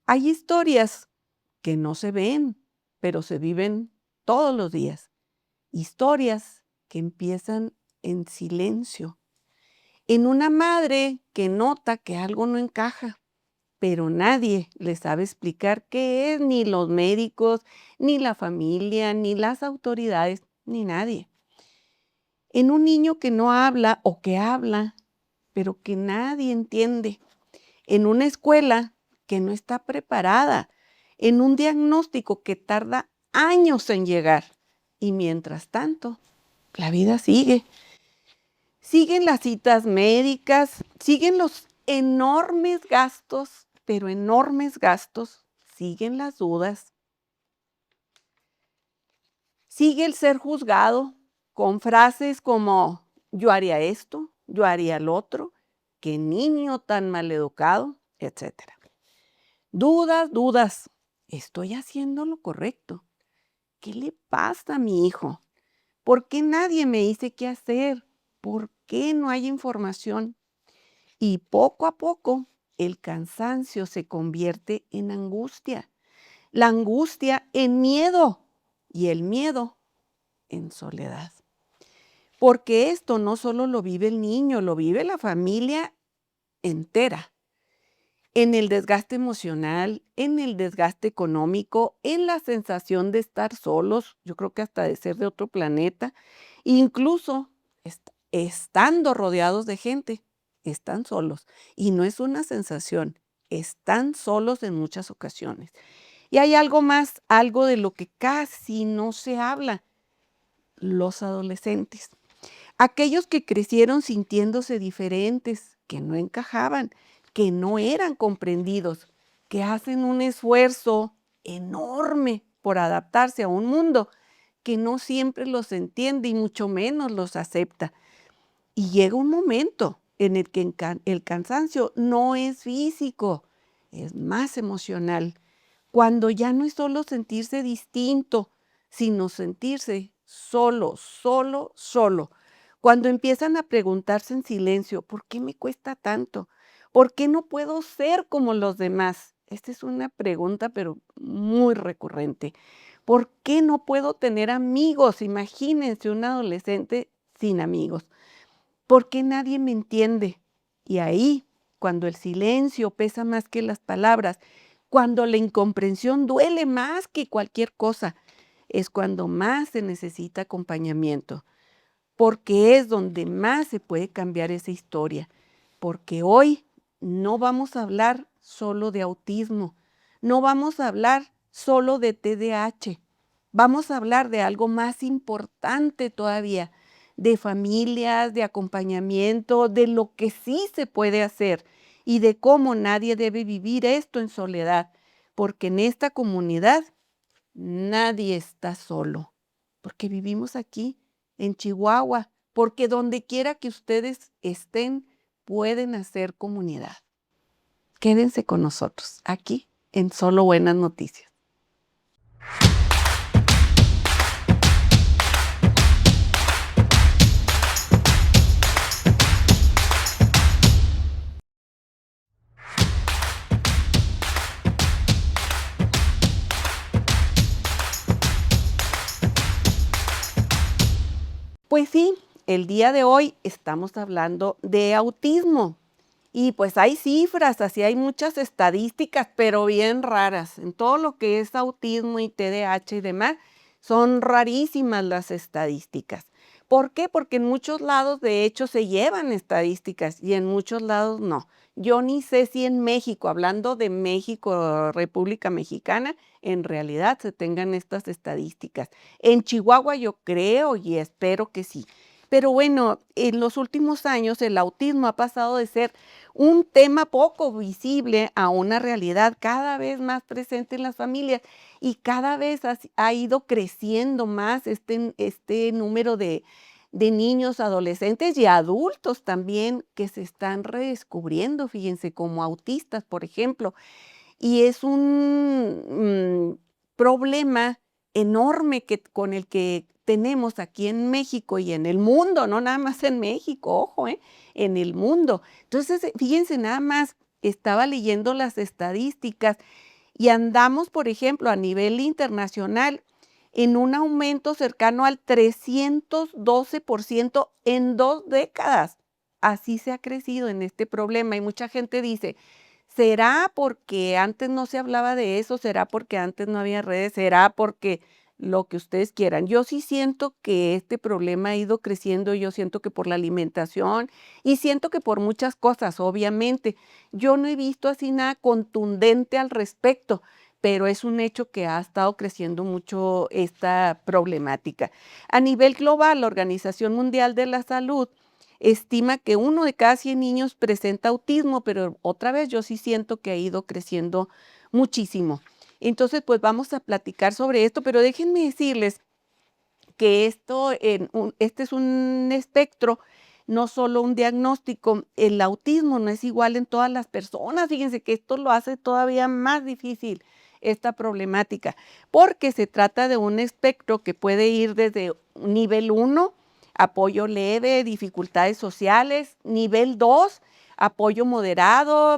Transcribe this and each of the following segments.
Hay historias que no se ven, pero se viven todos los días. Historias que empiezan en silencio, en una madre que nota que algo no encaja, pero nadie le sabe explicar qué es, ni los médicos, ni la familia, ni las autoridades, ni nadie. En un niño que no habla o que habla, pero que nadie entiende. En una escuela que no está preparada, en un diagnóstico que tarda años en llegar. Y mientras tanto, la vida sigue. Siguen las citas médicas, siguen los enormes gastos, pero enormes gastos, siguen las dudas, sigue el ser juzgado con frases como yo haría esto, yo haría lo otro, qué niño tan maleducado, etcétera. Dudas, dudas. ¿Estoy haciendo lo correcto? ¿Qué le pasa a mi hijo? ¿Por qué nadie me dice qué hacer? ¿Por qué no hay información? Y poco a poco el cansancio se convierte en angustia, la angustia en miedo y el miedo en soledad. Porque esto no solo lo vive el niño, lo vive la familia entera. En el desgaste emocional, en el desgaste económico, en la sensación de estar solos, yo creo que hasta de ser de otro planeta, incluso estando rodeados de gente, están solos. Y no es una sensación, están solos en muchas ocasiones. Y hay algo más, algo de lo que casi no se habla, los adolescentes. Aquellos que crecieron sintiéndose diferentes, que no encajaban, que no eran comprendidos, que hacen un esfuerzo enorme por adaptarse a un mundo que no siempre los entiende y mucho menos los acepta. Y llega un momento en el que el cansancio no es físico, es más emocional, cuando ya no es solo sentirse distinto, sino sentirse solo, solo, solo. Cuando empiezan a preguntarse en silencio, ¿por qué me cuesta tanto? ¿Por qué no puedo ser como los demás? Esta es una pregunta, pero muy recurrente. ¿Por qué no puedo tener amigos? Imagínense un adolescente sin amigos. ¿Por qué nadie me entiende? Y ahí, cuando el silencio pesa más que las palabras, cuando la incomprensión duele más que cualquier cosa, es cuando más se necesita acompañamiento, porque es donde más se puede cambiar esa historia, porque hoy no vamos a hablar solo de autismo, no vamos a hablar solo de TDAH, vamos a hablar de algo más importante todavía, de familias, de acompañamiento, de lo que sí se puede hacer y de cómo nadie debe vivir esto en soledad, porque en esta comunidad nadie está solo, porque vivimos aquí en Chihuahua, porque donde quiera que ustedes estén, pueden hacer comunidad. Quédense con nosotros aquí en Solo Buenas Noticias. Pues sí, el día de hoy estamos hablando de autismo. Y pues hay cifras, así hay muchas estadísticas, pero bien raras. En todo lo que es autismo y TDAH y demás, son rarísimas las estadísticas. ¿Por qué? Porque en muchos lados, de hecho, se llevan estadísticas y en muchos lados no. Yo ni sé si en México, hablando de México, República Mexicana, en realidad se tengan estas estadísticas. En Chihuahua yo creo y espero que sí. Pero bueno, en los últimos años el autismo ha pasado de ser un tema poco visible a una realidad cada vez más presente en las familias y cada vez ha ido creciendo más este número de niños, adolescentes y adultos también que se están redescubriendo, fíjense, como autistas, por ejemplo. Y es un problema enorme con el que tenemos aquí en México y en el mundo, no nada más en México, ojo, en el mundo. Entonces, fíjense nada más, estaba leyendo las estadísticas y andamos, por ejemplo, a nivel internacional en un aumento cercano al 312% en 2 décadas. Así se ha crecido en este problema y mucha gente dice, ¿será porque antes no se hablaba de eso? ¿Será porque antes no había redes? ¿Será porque lo que ustedes quieran? Yo sí siento que este problema ha ido creciendo, yo siento que por la alimentación y siento que por muchas cosas, obviamente. Yo no he visto así nada contundente al respecto, pero es un hecho que ha estado creciendo mucho esta problemática. A nivel global, la Organización Mundial de la Salud estima que 1 de cada 100 niños presenta autismo, pero otra vez yo sí siento que ha ido creciendo muchísimo. Entonces, pues vamos a platicar sobre esto, pero déjenme decirles que este es un espectro, no solo un diagnóstico. El autismo no es igual en todas las personas. Fíjense que esto lo hace todavía más difícil esta problemática, porque se trata de un espectro que puede ir desde nivel 1, apoyo leve, dificultades sociales, nivel 2, apoyo moderado,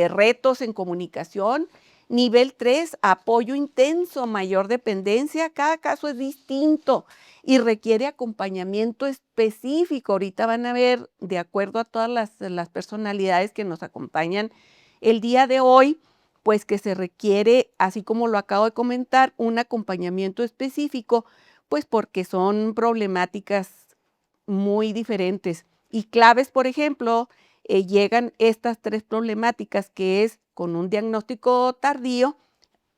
retos en comunicación. Nivel 3, apoyo intenso, mayor dependencia. Cada caso es distinto y requiere acompañamiento específico. Ahorita van a ver, de acuerdo a todas las personalidades que nos acompañan el día de hoy, pues que se requiere, así como lo acabo de comentar, un acompañamiento específico, pues porque son problemáticas muy diferentes y claves. Por ejemplo, llegan estas 3 problemáticas, que es con un diagnóstico tardío,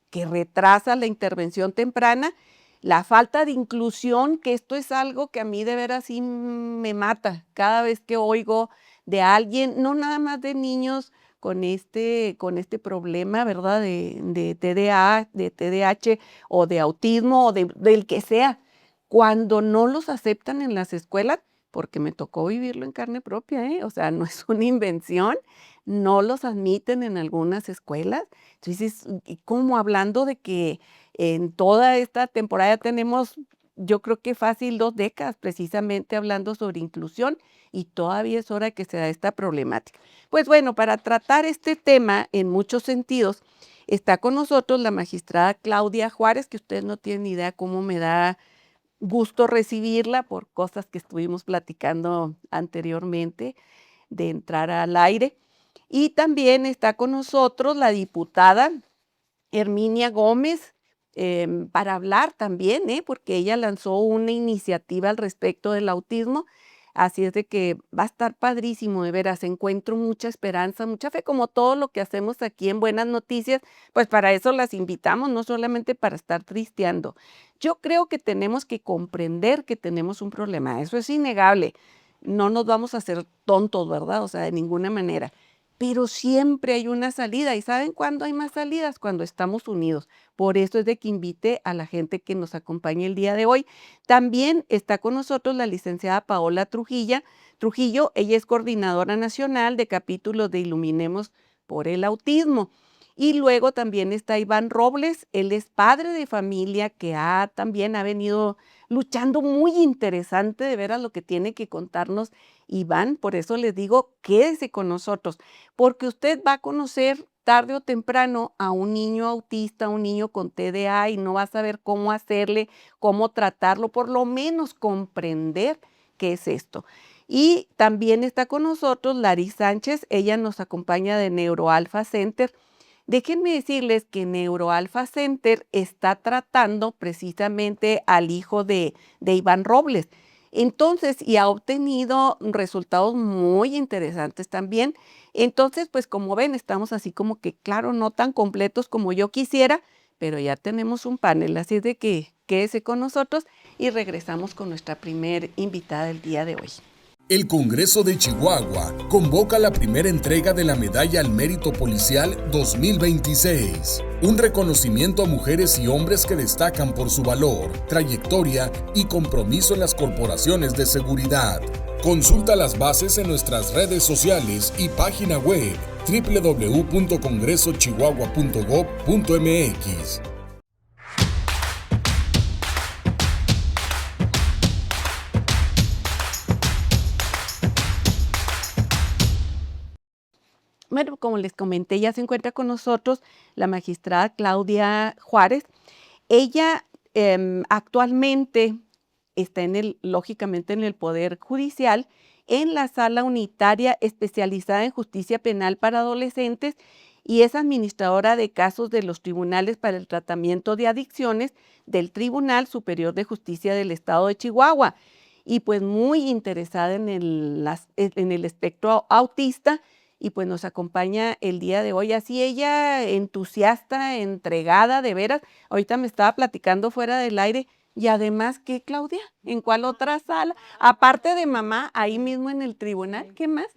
que retrasa la intervención temprana, la falta de inclusión, que esto es algo que a mí de veras sí me mata cada vez que oigo de alguien, no nada más de niños con este problema, ¿verdad? De TDA, de TDAH o de autismo o del que sea, cuando no los aceptan en las escuelas, porque me tocó vivirlo en carne propia, ¿eh? O sea, no es una invención, no los admiten en algunas escuelas. Entonces, y como hablando de que en toda esta temporada tenemos, yo creo que fácil 2 décadas precisamente hablando sobre inclusión y todavía es hora de que se da esta problemática. Pues bueno, para tratar este tema en muchos sentidos, está con nosotros la magistrada Claudia Juárez, que ustedes no tienen ni idea cómo me da gusto recibirla por cosas que estuvimos platicando anteriormente de entrar al aire. Y también está con nosotros la diputada Herminia Gómez, para hablar también, porque ella lanzó una iniciativa al respecto del autismo. Así es de que va a estar padrísimo, de veras. Encuentro mucha esperanza, mucha fe, como todo lo que hacemos aquí en Buenas Noticias, pues para eso las invitamos, no solamente para estar tristeando. Yo creo que tenemos que comprender que tenemos un problema, eso es innegable. No nos vamos a hacer tontos, ¿verdad? O sea, de ninguna manera. Pero siempre hay una salida. ¿Y saben cuándo hay más salidas? Cuando estamos unidos. Por eso es de que invite a la gente que nos acompañe el día de hoy. También está con nosotros la licenciada Paola Trujillo. Ella es coordinadora nacional de capítulos de Iluminemos por el Autismo. Y luego también está Iván Robles. Él es padre de familia que también ha venido luchando muy interesante, de veras lo que tiene que contarnos Iván. Por eso les digo, quédese con nosotros, porque usted va a conocer tarde o temprano a un niño autista, un niño con TDA, y no va a saber cómo hacerle, cómo tratarlo, por lo menos comprender qué es esto. Y también está con nosotros Laris Sánchez. Ella nos acompaña de NeuroAlpha Center. Déjenme decirles que NeuroAlpha Center está tratando precisamente al hijo de Iván Robles. Entonces, y ha obtenido resultados muy interesantes también. Entonces, pues como ven, estamos así como que, claro, no tan completos como yo quisiera, pero ya tenemos un panel, así de que quédese con nosotros y regresamos con nuestra primer invitada del día de hoy. El Congreso de Chihuahua convoca la primera entrega de la Medalla al Mérito Policial 2026, un reconocimiento a mujeres y hombres que destacan por su valor, trayectoria y compromiso en las corporaciones de seguridad. Consulta las bases en nuestras redes sociales y página web www.congresochihuahua.gov.mx. Bueno, como les comenté, ya se encuentra con nosotros la magistrada Claudia Juárez. Ella actualmente está lógicamente en el Poder Judicial, en la Sala Unitaria especializada en justicia penal para adolescentes y es administradora de casos de los tribunales para el tratamiento de adicciones del Tribunal Superior de Justicia del Estado de Chihuahua. Y pues muy interesada en el espectro autista y pues nos acompaña el día de hoy. Así ella entusiasta, entregada, de veras. Ahorita me estaba platicando fuera del aire. Y además, ¿qué, Claudia? ¿En cuál otra sala? Aparte de mamá, ahí mismo en el tribunal, ¿qué más?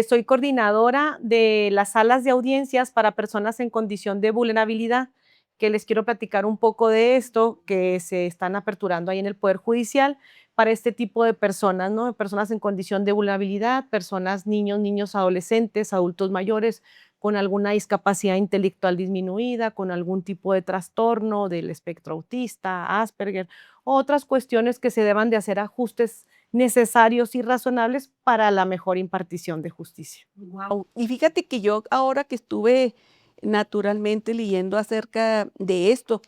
Soy coordinadora de las salas de audiencias para personas en condición de vulnerabilidad, que les quiero platicar un poco de esto, que se están aperturando ahí en el Poder Judicial para este tipo de personas, ¿no? Personas en condición de vulnerabilidad, personas, niños, adolescentes, adultos mayores con alguna discapacidad intelectual disminuida, con algún tipo de trastorno del espectro autista, Asperger, o otras cuestiones que se deban de hacer ajustes necesarios y razonables para la mejor impartición de justicia. Wow. Y fíjate que yo ahora que estuve naturalmente leyendo acerca de esto,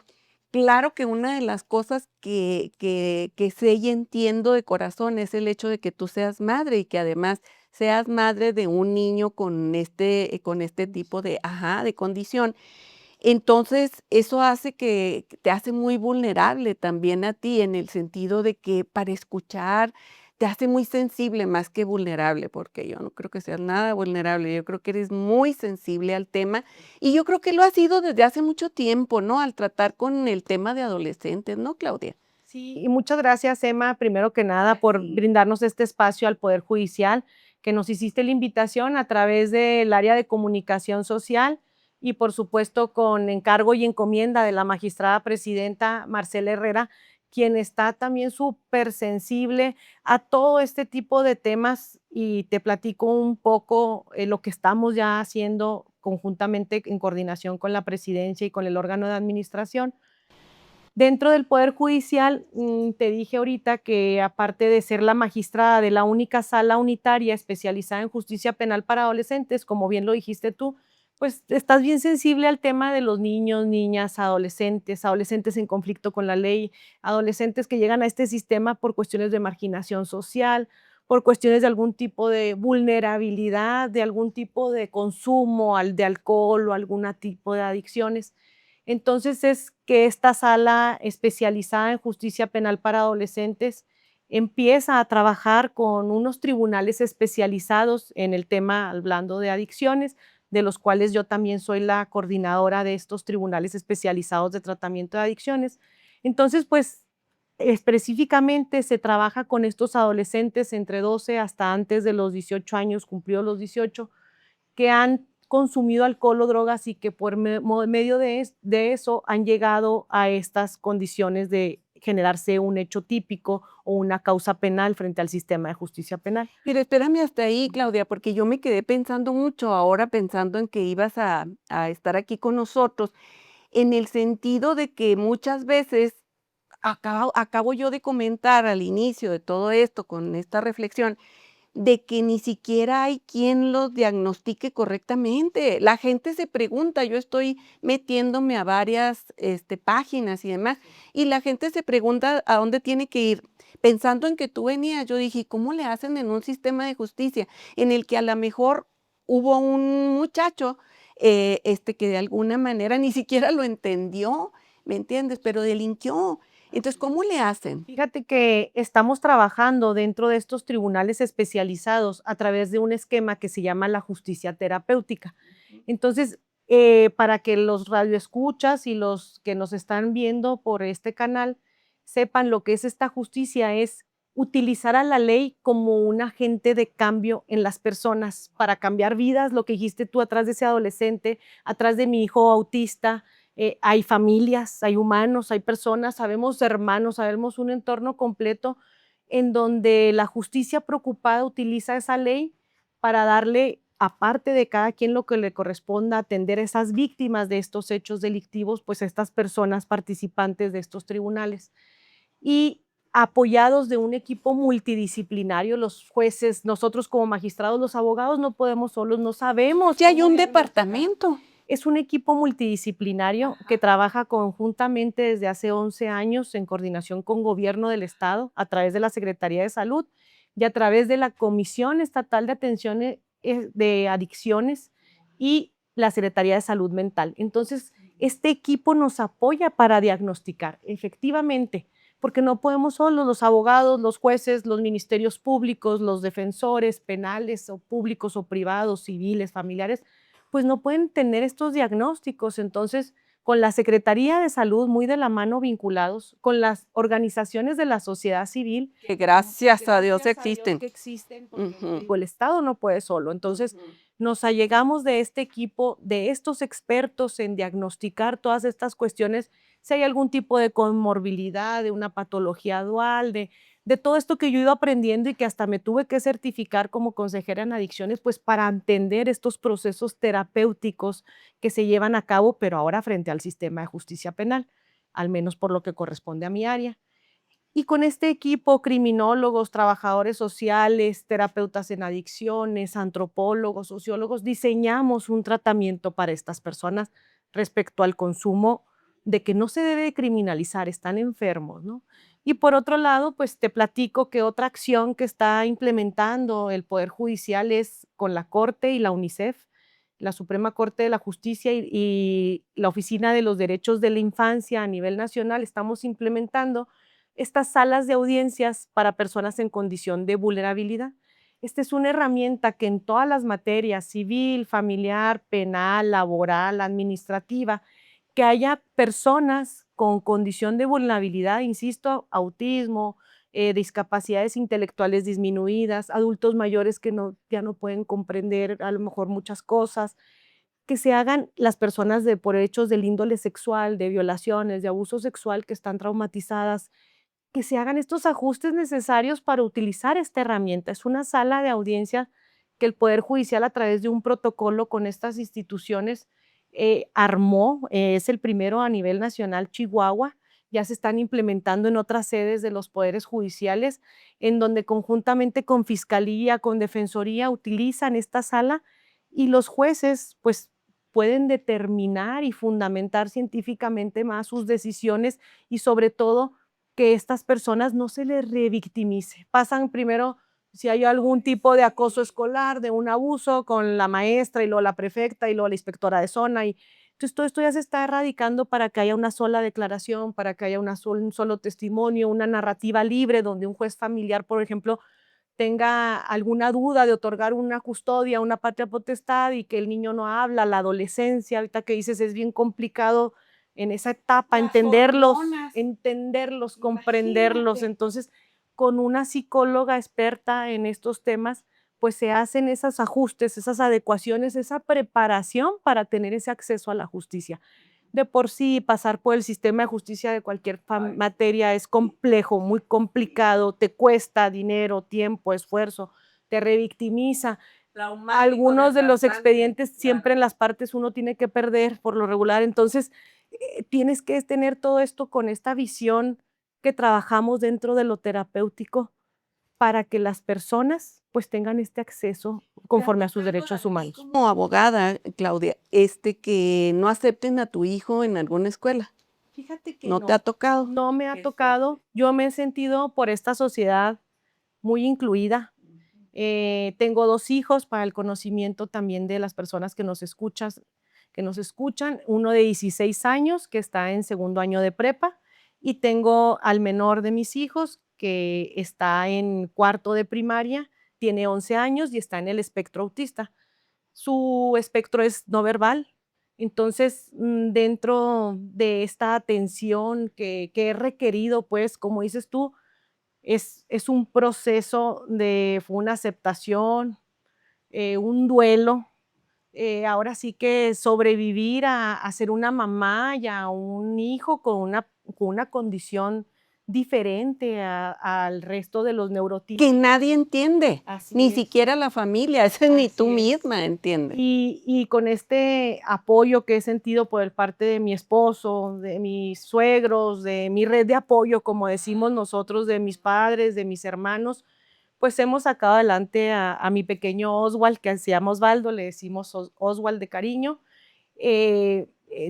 claro que una de las cosas que sé y entiendo de corazón es el hecho de que tú seas madre y que además seas madre de un niño con este tipo de condición. Entonces, eso hace que te hace muy vulnerable también a ti, en el sentido de que para escuchar te hace muy sensible más que vulnerable, porque yo no creo que seas nada vulnerable, yo creo que eres muy sensible al tema y yo creo que lo has sido desde hace mucho tiempo, ¿no? Al tratar con el tema de adolescentes, ¿no, Claudia? Sí, y muchas gracias, Emma, primero que nada, por Sí. brindarnos este espacio al Poder Judicial, que nos hiciste la invitación a través del área de comunicación social y, por supuesto, con encargo y encomienda de la magistrada presidenta Marcela Herrera, quien está también súper sensible a todo este tipo de temas y te platico un poco lo que estamos ya haciendo conjuntamente en coordinación con la presidencia y con el órgano de administración. Dentro del Poder Judicial, te dije ahorita que aparte de ser la magistrada de la única sala unitaria especializada en justicia penal para adolescentes, como bien lo dijiste tú, pues estás bien sensible al tema de los niños, niñas, adolescentes en conflicto con la ley, adolescentes que llegan a este sistema por cuestiones de marginación social, por cuestiones de algún tipo de vulnerabilidad, de algún tipo de consumo de alcohol o algún tipo de adicciones. Entonces es que esta sala especializada en justicia penal para adolescentes empieza a trabajar con unos tribunales especializados en el tema hablando de adicciones, de los cuales yo también soy la coordinadora de estos tribunales especializados de tratamiento de adicciones. Entonces, pues específicamente se trabaja con estos adolescentes entre 12 hasta antes de los 18 años, cumplidos los 18, que han consumido alcohol o drogas y que por medio de eso han llegado a estas condiciones de generarse un hecho típico o una causa penal frente al sistema de justicia penal. Pero espérame hasta ahí, Claudia, porque yo me quedé pensando mucho ahora, pensando en que ibas a estar aquí con nosotros, en el sentido de que muchas veces acabo yo de comentar al inicio de todo esto, con esta reflexión, de que ni siquiera hay quien los diagnostique correctamente. La gente se pregunta, yo estoy metiéndome a varias páginas y demás, y la gente se pregunta a dónde tiene que ir. Pensando en que tú venías, yo dije, ¿cómo le hacen en un sistema de justicia en el que a lo mejor hubo un muchacho que de alguna manera ni siquiera lo entendió, ¿me entiendes? Pero delinquió. Entonces, ¿cómo le hacen? Fíjate que estamos trabajando dentro de estos tribunales especializados a través de un esquema que se llama la justicia terapéutica. Entonces, para que los radioescuchas y los que nos están viendo por este canal sepan lo que es esta justicia, es utilizar a la ley como un agente de cambio en las personas para cambiar vidas, lo que dijiste tú atrás de ese adolescente, atrás de mi hijo autista, hay familias, hay humanos, hay personas, sabemos hermanos, sabemos un entorno completo en donde la justicia preocupada utiliza esa ley para darle, aparte de cada quien lo que le corresponda, atender a esas víctimas de estos hechos delictivos, pues a estas personas participantes de estos tribunales. Y apoyados de un equipo multidisciplinario, los jueces, nosotros como magistrados, los abogados no podemos solos, no sabemos. Ya hay un departamento. Es un equipo multidisciplinario que trabaja conjuntamente desde hace 11 años en coordinación con Gobierno del Estado a través de la Secretaría de Salud y a través de la Comisión Estatal de Atención de Adicciones y la Secretaría de Salud Mental. Entonces, este equipo nos apoya para diagnosticar efectivamente, porque no podemos solos, los abogados, los jueces, los ministerios públicos, los defensores penales o públicos o privados, civiles, familiares, pues no pueden tener estos diagnósticos. Entonces, con la Secretaría de Salud muy de la mano vinculados, con las organizaciones de la sociedad civil, Que gracias a Dios existen. que existen, porque el Estado no puede solo. Entonces, nos allegamos de este equipo, de estos expertos en diagnosticar todas estas cuestiones, si hay algún tipo de comorbilidad, de una patología dual, de todo esto que yo he ido aprendiendo y que hasta me tuve que certificar como consejera en adicciones, pues para entender estos procesos terapéuticos que se llevan a cabo, pero ahora frente al sistema de justicia penal, al menos por lo que corresponde a mi área. Y con este equipo, criminólogos, trabajadores sociales, terapeutas en adicciones, antropólogos, sociólogos, diseñamos un tratamiento para estas personas respecto al consumo, de que no se debe criminalizar, están enfermos, ¿no? Y por otro lado, pues te platico que otra acción que está implementando el Poder Judicial es con la Corte y la UNICEF, la Suprema Corte de la Justicia y la Oficina de los Derechos de la Infancia a nivel nacional, estamos implementando estas salas de audiencias para personas en condición de vulnerabilidad. Esta es una herramienta que en todas las materias, civil, familiar, penal, laboral, administrativa, que haya personas con condición de vulnerabilidad, insisto, autismo, discapacidades intelectuales disminuidas, adultos mayores que ya no pueden comprender a lo mejor muchas cosas, que se hagan las personas por hechos del índole sexual, de violaciones, de abuso sexual, que están traumatizadas, que se hagan estos ajustes necesarios para utilizar esta herramienta. Es una sala de audiencia que el Poder Judicial, a través de un protocolo con estas instituciones, armó. Es el primero a nivel nacional, Chihuahua. Ya se están implementando en otras sedes de los poderes judiciales, en donde conjuntamente con Fiscalía, con Defensoría, utilizan esta sala y los jueces, pues, pueden determinar y fundamentar científicamente más sus decisiones y, sobre todo, que estas personas no se les revictimice. Pasan primero si hay algún tipo de acoso escolar, de un abuso con la maestra y luego la prefecta y luego la inspectora de zona. Y entonces todo esto ya se está erradicando para que haya una sola declaración, para que haya un solo testimonio, una narrativa libre donde un juez familiar, por ejemplo, tenga alguna duda de otorgar una custodia, una patria potestad y que el niño no habla, la adolescencia, ahorita que dices es bien complicado en esa etapa, Las hormonas. entenderlos, comprenderlos. Imagínate. Entonces, con una psicóloga experta en estos temas, pues se hacen esos ajustes, esas adecuaciones, esa preparación para tener ese acceso a la justicia. De por sí, pasar por el sistema de justicia de cualquier materia es complejo, muy complicado, te cuesta dinero, tiempo, esfuerzo, te revictimiza. Algunos de los expedientes siempre en las partes uno tiene que perder por lo regular, entonces tienes que tener todo esto con esta visión que trabajamos dentro de lo terapéutico para que las personas pues tengan este acceso conforme a sus derechos humanos. Como abogada, Claudia, que no acepten a tu hijo en alguna escuela. Fíjate que ¿No te ha tocado? no me ha tocado. Yo me he sentido por esta sociedad muy incluida. Tengo 2 hijos para el conocimiento también de las personas que nos escuchan, uno de 16 años que está en segundo año de prepa y tengo al menor de mis hijos que está en cuarto de primaria, tiene 11 años y está en el espectro autista. Su espectro es no verbal. Entonces, dentro de esta atención que he requerido, pues, como dices tú, es un proceso fue una aceptación, un duelo, ahora sí que sobrevivir a ser una mamá y a un hijo con una condición diferente al resto de los Que neurotípicos. nadie entiende, Así ni es. siquiera la familia, ese ni Así tú es. misma entiendes. Y con este apoyo que he sentido por parte de mi esposo, de mis suegros, de mi red de apoyo, como decimos nosotros, de mis padres, de mis hermanos, pues hemos sacado adelante a mi pequeño Oswald, que se llama Osvaldo, le decimos Oswald de cariño.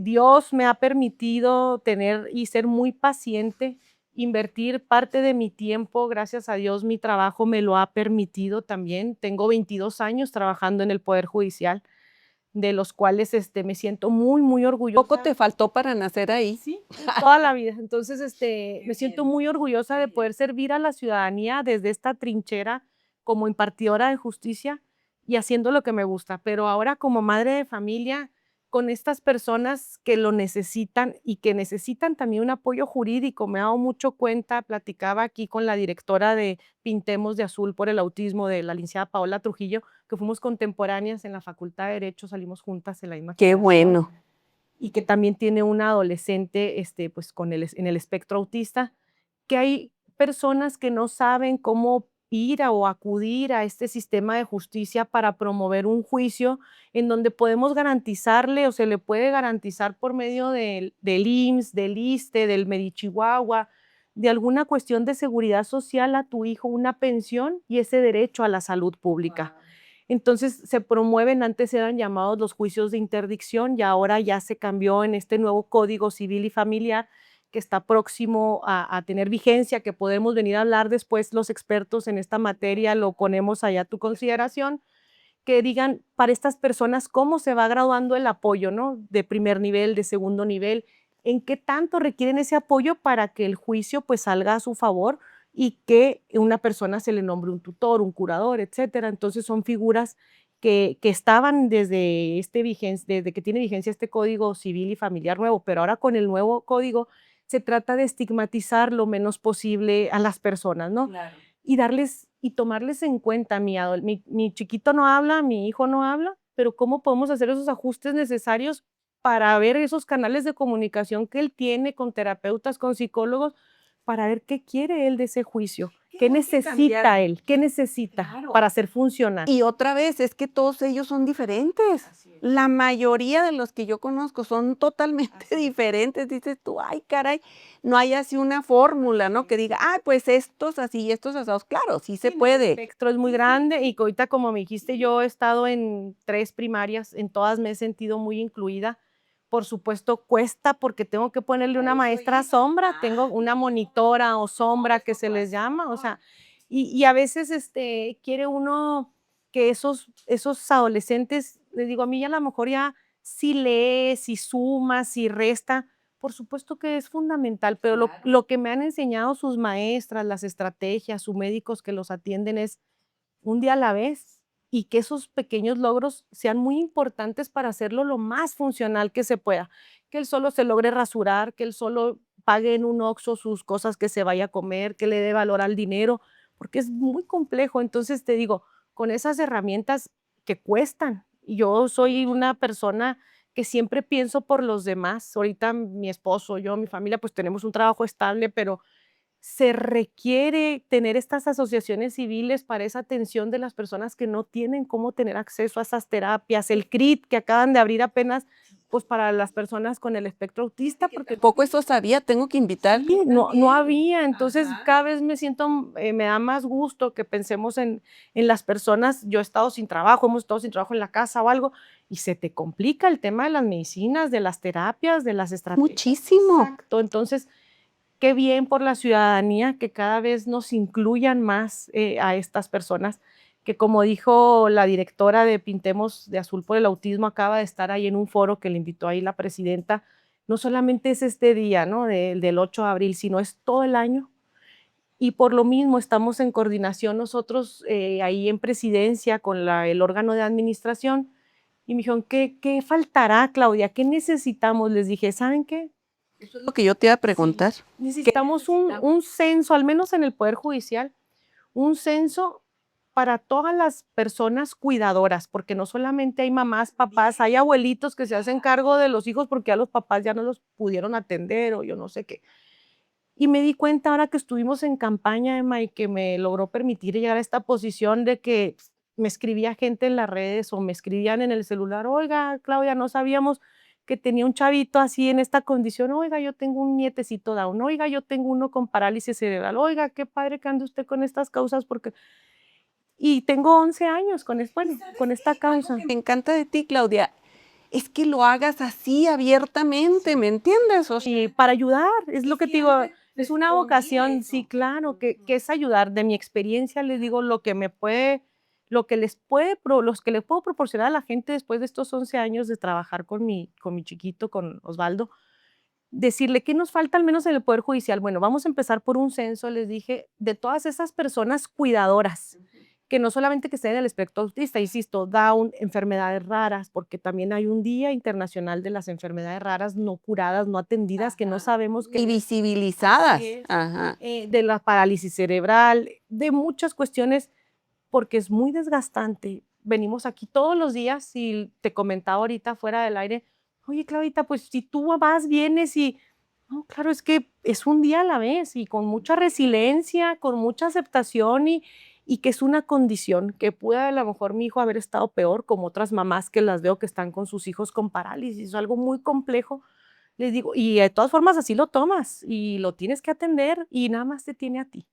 Dios me ha permitido tener y ser muy paciente, invertir parte de mi tiempo, gracias a Dios mi trabajo me lo ha permitido también. Tengo 22 años trabajando en el Poder Judicial, de los cuales me siento muy, muy orgullosa. Poco te faltó para nacer ahí. Sí, toda la vida. Entonces, me siento muy orgullosa de poder servir a la ciudadanía desde esta trinchera como impartidora de justicia y haciendo lo que me gusta. Pero ahora como madre de familia, con estas personas que lo necesitan y que necesitan también un apoyo jurídico, me he dado mucho cuenta, platicaba aquí con la directora de Pintemos de Azul por el Autismo, de la licenciada Paola Trujillo, que fuimos contemporáneas en la Facultad de Derecho, salimos juntas en la misma Qué generación. bueno. Y que también tiene una adolescente pues en el espectro autista, que hay personas que no saben cómo ir o acudir a este sistema de justicia para promover un juicio en donde podemos garantizarle o se le puede garantizar por medio del IMSS, del ISSSTE, del Medichihuahua, de alguna cuestión de seguridad social a tu hijo una pensión y ese derecho a la salud pública. Wow. Entonces se promueven, antes eran llamados los juicios de interdicción y ahora ya se cambió en este nuevo Código Civil y Familiar que está próximo a tener vigencia, que podemos venir a hablar después los expertos en esta materia, lo ponemos allá a tu consideración, que digan para estas personas cómo se va graduando el apoyo, ¿no? De primer nivel, de segundo nivel, en qué tanto requieren ese apoyo para que el juicio pues salga a su favor y que una persona se le nombre un tutor, un curador, etcétera. Entonces son figuras que estaban desde que tiene vigencia este Código Civil y Familiar nuevo, pero ahora con el nuevo código se trata de estigmatizar lo menos posible a las personas, ¿no? Claro. Y tomarles en cuenta, mi chiquito no habla, mi hijo no habla, pero ¿cómo podemos hacer esos ajustes necesarios para ver esos canales de comunicación que él tiene con terapeutas, con psicólogos, para ver qué quiere él de ese juicio? ¿Qué necesita él? ¿Qué necesita para ser funcional? Y otra vez, es que todos ellos son diferentes. La mayoría de los que yo conozco son totalmente diferentes. Dices tú, ay, caray, no hay así una fórmula, ¿no? Que diga, ay, pues estos así y estos asados. Claro, sí se puede. El espectro es muy grande y ahorita, como me dijiste, yo he estado en 3 primarias, en todas me he sentido muy incluida. Por supuesto, cuesta porque tengo que ponerle una maestra sombra, tengo una monitora o sombra que se les llama, o sea, y a veces quiere uno que esos adolescentes, les digo, a mí ya a lo mejor ya si lee, si suma, si resta, por supuesto que es fundamental, pero lo que me han enseñado sus maestras, las estrategias, sus médicos que los atienden es un día a la vez y que esos pequeños logros sean muy importantes para hacerlo lo más funcional que se pueda. Que él solo se logre rasurar, que él solo pague en un Oxxo sus cosas que se vaya a comer, que le dé valor al dinero, porque es muy complejo. Entonces te digo, con esas herramientas que cuestan, y yo soy una persona que siempre pienso por los demás. Ahorita mi esposo, yo, mi familia, pues tenemos un trabajo estable, pero se requiere tener estas asociaciones civiles para esa atención de las personas que no tienen cómo tener acceso a esas terapias, el CRIT que acaban de abrir apenas, pues para las personas con el espectro autista, porque Poco eso sabía, tengo que invitar. sí, no había, entonces cada vez me siento, me da más gusto que pensemos en las personas. Yo he estado sin trabajo, hemos estado sin trabajo en la casa o algo, y se te complica el tema de las medicinas, de las terapias, de las estrategias. Muchísimo. Exacto, entonces qué bien por la ciudadanía que cada vez nos incluyan más a estas personas, que como dijo la directora de Pintemos de Azul por el Autismo, acaba de estar ahí en un foro que le invitó ahí la presidenta, no solamente es este día, ¿no? Del 8 de abril, sino es todo el año. Y por lo mismo estamos en coordinación nosotros ahí en presidencia con el órgano de administración. Y me dijeron, ¿qué faltará, Claudia? ¿Qué necesitamos? Les dije, ¿saben qué? Eso es lo que yo te iba a preguntar. Sí, necesitamos un censo, al menos en el Poder Judicial, un censo para todas las personas cuidadoras, porque no solamente hay mamás, papás, hay abuelitos que se hacen cargo de los hijos porque ya los papás ya no los pudieron atender o yo no sé qué. Y me di cuenta ahora que estuvimos en campaña, Emma, y que me logró permitir llegar a esta posición de que me escribía gente en las redes o me escribían en el celular, oiga, Claudia, no sabíamos que tenía un chavito así en esta condición, oiga, yo tengo un nietecito Down, oiga, yo tengo uno con parálisis cerebral, oiga, qué padre que ande usted con estas causas, porque... Y tengo 11 años con, bueno, con esta causa. Me encanta de ti, Claudia, es que lo hagas así abiertamente, ¿me entiendes? O sea, Y para ayudar, es lo que te digo, es una vocación, sí, claro, que es ayudar. De mi experiencia les digo lo que me puede, lo que les puede, los que les puedo proporcionar a la gente después de estos 11 años de trabajar con mi chiquito, con Osvaldo, decirle qué nos falta al menos en el Poder Judicial. Bueno, vamos a empezar por un censo, les dije, de todas esas personas cuidadoras, que no solamente que estén en el espectro autista, insisto, Down, enfermedades raras, porque también hay un Día Internacional de las Enfermedades Raras no curadas, no atendidas, que no sabemos y qué visibilizadas. es, Ajá. de la parálisis cerebral, de muchas cuestiones, porque es muy desgastante. Venimos aquí todos los días y te comentaba ahorita fuera del aire, oye, Claudita, pues si tú vas, vienes y... No, claro, es que es un día a la vez y con mucha resiliencia, con mucha aceptación y que es una condición que puede a lo mejor mi hijo haber estado peor, como otras mamás que las veo que están con sus hijos con parálisis, es algo muy complejo. Les digo, y de todas formas así lo tomas y lo tienes que atender y nada más te tiene a ti.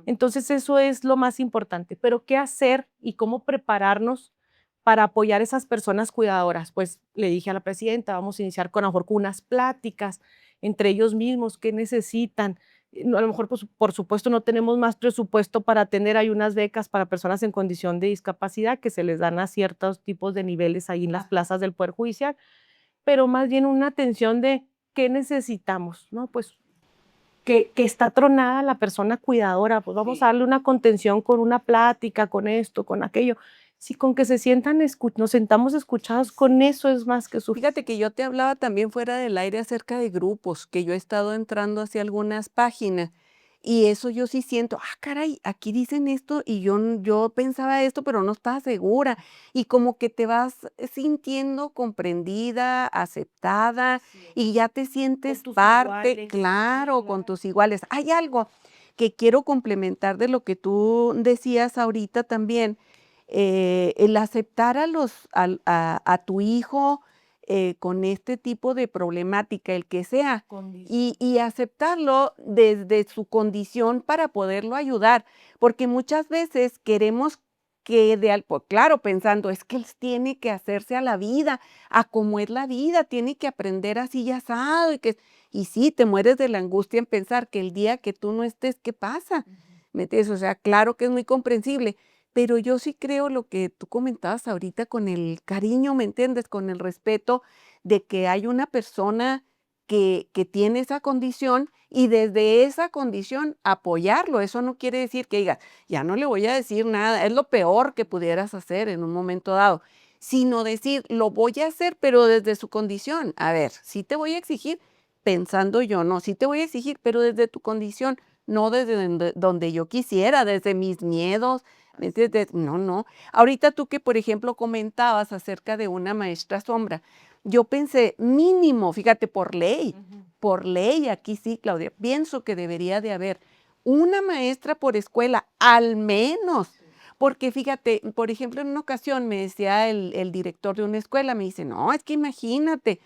Entonces eso es lo más importante. Pero ¿qué hacer y cómo prepararnos para apoyar a esas personas cuidadoras? Pues le dije a la presidenta, vamos a iniciar con, a lo mejor, con unas pláticas entre ellos mismos, qué necesitan. A lo mejor, pues, por supuesto, no tenemos más presupuesto para atender. Hay unas becas para personas en condición de discapacidad que se les dan a ciertos tipos de niveles ahí en las plazas del Poder Judicial, pero más bien una atención de qué necesitamos, ¿no? Pues que está tronada la persona cuidadora, pues vamos a darle una contención con una plática, con esto, con aquello. Sí, con que se sientan, nos sentamos escuchados, con eso es más que suficiente. Fíjate que yo te hablaba también fuera del aire acerca de grupos, que yo he estado entrando hacia algunas páginas y eso yo sí siento, caray, aquí dicen esto y yo pensaba esto, pero no estaba segura. Y como que te vas sintiendo comprendida, aceptada y ya te sientes tus parte, iguales, claro, sí, con claro. tus iguales. Hay algo que quiero complementar de lo que tú decías ahorita también, el aceptar a a tu hijo con este tipo de problemática, el que sea, y aceptarlo desde su condición para poderlo ayudar, porque muchas veces queremos que pues, claro, pensando, es que él tiene que hacerse a la vida, a cómo es la vida, tiene que aprender así ya asado, y sí, te mueres de la angustia en pensar que el día que tú no estés, ¿qué pasa? ¿Me entiendes? O sea, claro que es muy comprensible, pero yo sí creo lo que tú comentabas ahorita con el cariño, ¿me entiendes? Con el respeto de que hay una persona que tiene esa condición y desde esa condición apoyarlo. Eso no quiere decir que digas, ya no le voy a decir nada, es lo peor que pudieras hacer en un momento dado, sino decir, lo voy a hacer, pero desde su condición. A ver, sí te voy a exigir, pensando yo, no, sí te voy a exigir, pero desde tu condición, no desde donde yo quisiera, desde mis miedos, ¿me entiendes? No, no. Ahorita tú que, por ejemplo, comentabas acerca de una maestra sombra, yo pensé, mínimo, fíjate, por ley, aquí sí, Claudia, pienso que debería de haber una maestra por escuela, al menos. Porque fíjate, por ejemplo, en una ocasión me decía el director de una escuela, me dice, no, es que imagínate,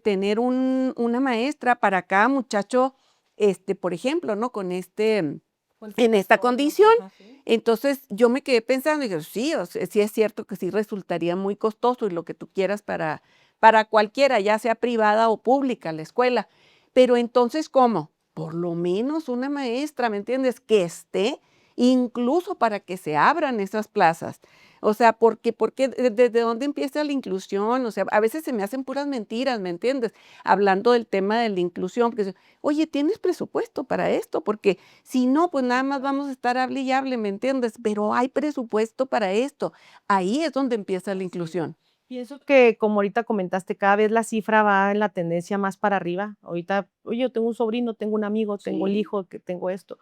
tener una maestra para cada muchacho, por ejemplo, ¿no? Con en esta condición. Entonces yo me quedé pensando y dije, sí, o sea, sí es cierto que sí resultaría muy costoso y lo que tú quieras para cualquiera, ya sea privada o pública, la escuela. Pero entonces, ¿cómo? Por lo menos una maestra, ¿me entiendes? Que esté incluso para que se abran esas plazas. O sea, porque desde dónde empieza la inclusión, o sea, a veces se me hacen puras mentiras, ¿me entiendes? Hablando del tema de la inclusión, porque oye, ¿tienes presupuesto para esto? Porque si no, pues nada más vamos a estar hable y hable, ¿me entiendes? Pero hay presupuesto para esto. Ahí es donde empieza la inclusión. Pienso que, como ahorita comentaste, cada vez la cifra va en la tendencia más para arriba. Ahorita, oye, yo tengo un sobrino, tengo un amigo, tengo el Sí. hijo, que tengo esto.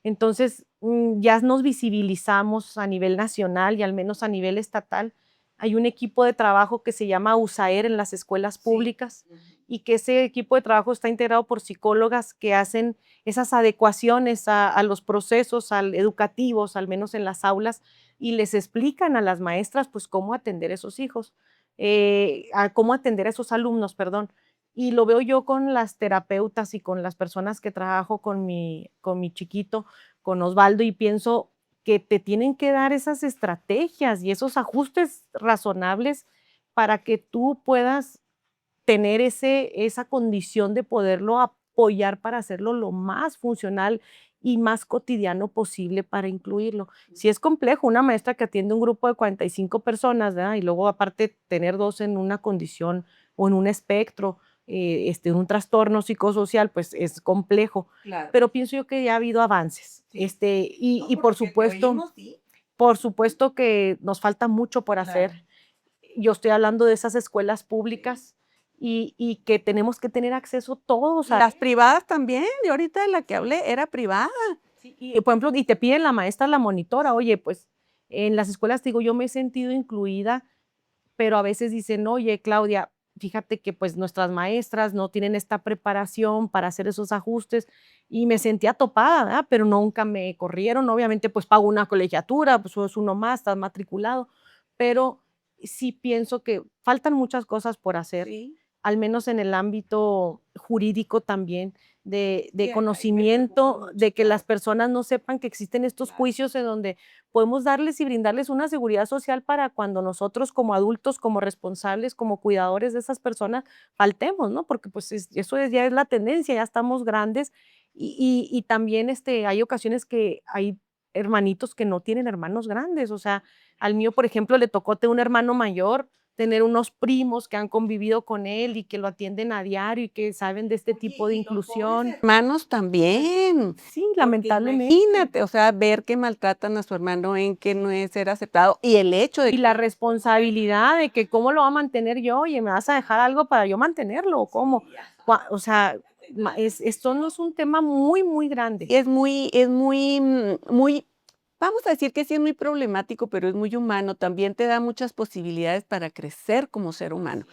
Entonces, ya nos visibilizamos a nivel nacional y al menos a nivel estatal. Hay un equipo de trabajo que se llama USAER en las escuelas públicas y que ese equipo de trabajo está integrado por psicólogas que hacen esas adecuaciones a los procesos educativos, al menos en las aulas, y les explican a las maestras pues cómo atender a esos hijos, cómo atender a esos alumnos, perdón. Y lo veo yo con las terapeutas y con las personas que trabajo con mi chiquito, con Osvaldo, y pienso que te tienen que dar esas estrategias y esos ajustes razonables para que tú puedas tener esa condición de poderlo apoyar para hacerlo lo más funcional y más cotidiano posible para incluirlo. Si es complejo, una maestra que atiende un grupo de 45 personas, ¿verdad? Y luego aparte tener dos en una condición o en un espectro, un trastorno psicosocial, pues es complejo. Claro. Pero pienso yo que ya ha habido avances. Sí. Y, No, y por supuesto, por supuesto que nos falta mucho por hacer. Claro. Yo estoy hablando de esas escuelas públicas y que tenemos que tener acceso todos a Las privadas también, yo ahorita de la que hablé era privada. Sí, y, por ejemplo, y te piden la maestra, la monitora, oye, pues en las escuelas, te digo, yo me he sentido incluida, pero a veces dicen, oye, Claudia, fíjate que pues nuestras maestras no tienen esta preparación para hacer esos ajustes y me sentía topada, ¿verdad? Pero nunca me corrieron, obviamente pues pago una colegiatura, pues es uno más, estás matriculado, pero sí pienso que faltan muchas cosas por hacer, Sí. al menos en el ámbito jurídico también, de Sí, ahí me conocimiento, preocupa mucho, de que claro. las personas no sepan que existen estos Claro. juicios en donde podemos darles y brindarles una seguridad social para cuando nosotros como adultos, como responsables, como cuidadores de esas personas, faltemos, ¿no? Porque pues ya es la tendencia, ya estamos grandes y también hay ocasiones que hay hermanitos que no tienen hermanos grandes, o sea, al mío, por ejemplo, le tocó tener un hermano mayor, tener unos primos que han convivido con él y que lo atienden a diario y que saben de este tipo de inclusión. Hermanos también. Sí, lamentablemente. Imagínate, o sea, ver que maltratan a su hermano en que no es ser aceptado y el hecho de Y la responsabilidad de que cómo lo va a mantener yo, oye, ¿me vas a dejar algo para yo mantenerlo o cómo? O sea, esto no es un tema muy, muy grande. muy, vamos a decir que sí es muy problemático, pero es muy humano. También te da muchas posibilidades para crecer como ser humano.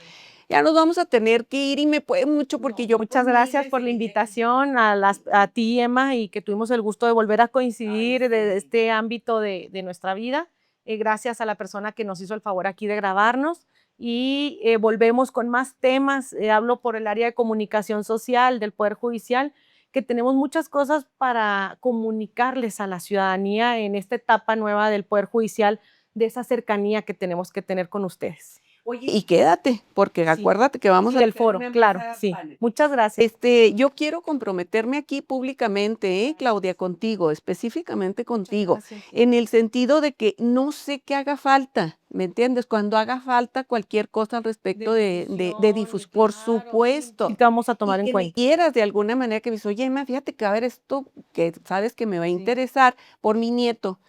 Ya nos vamos a tener que ir y me puede mucho porque yo Muchas gracias por la invitación a ti, Emma, y que tuvimos el gusto de volver a coincidir de este ámbito de nuestra vida. Gracias a la persona que nos hizo el favor aquí de grabarnos y volvemos con más temas. Hablo por el área de comunicación social del Poder Judicial, que tenemos muchas cosas para comunicarles a la ciudadanía en esta etapa nueva del Poder Judicial, de esa cercanía que tenemos que tener con ustedes. Oye, y quédate, porque Sí. acuérdate que vamos Sí, a del foro, claro, sí. Muchas gracias. Yo quiero comprometerme aquí públicamente, Claudia, contigo, específicamente contigo, Gracias. en el sentido de que no sé qué haga falta, ¿me entiendes? Cuando haga falta cualquier cosa al respecto de difusión, por supuesto. Sí, te vamos a tomar Y en que me cuenta. quieras de alguna manera que me dices, oye, Emma, fíjate que a ver esto que sabes que me va a Sí. interesar por mi nieto.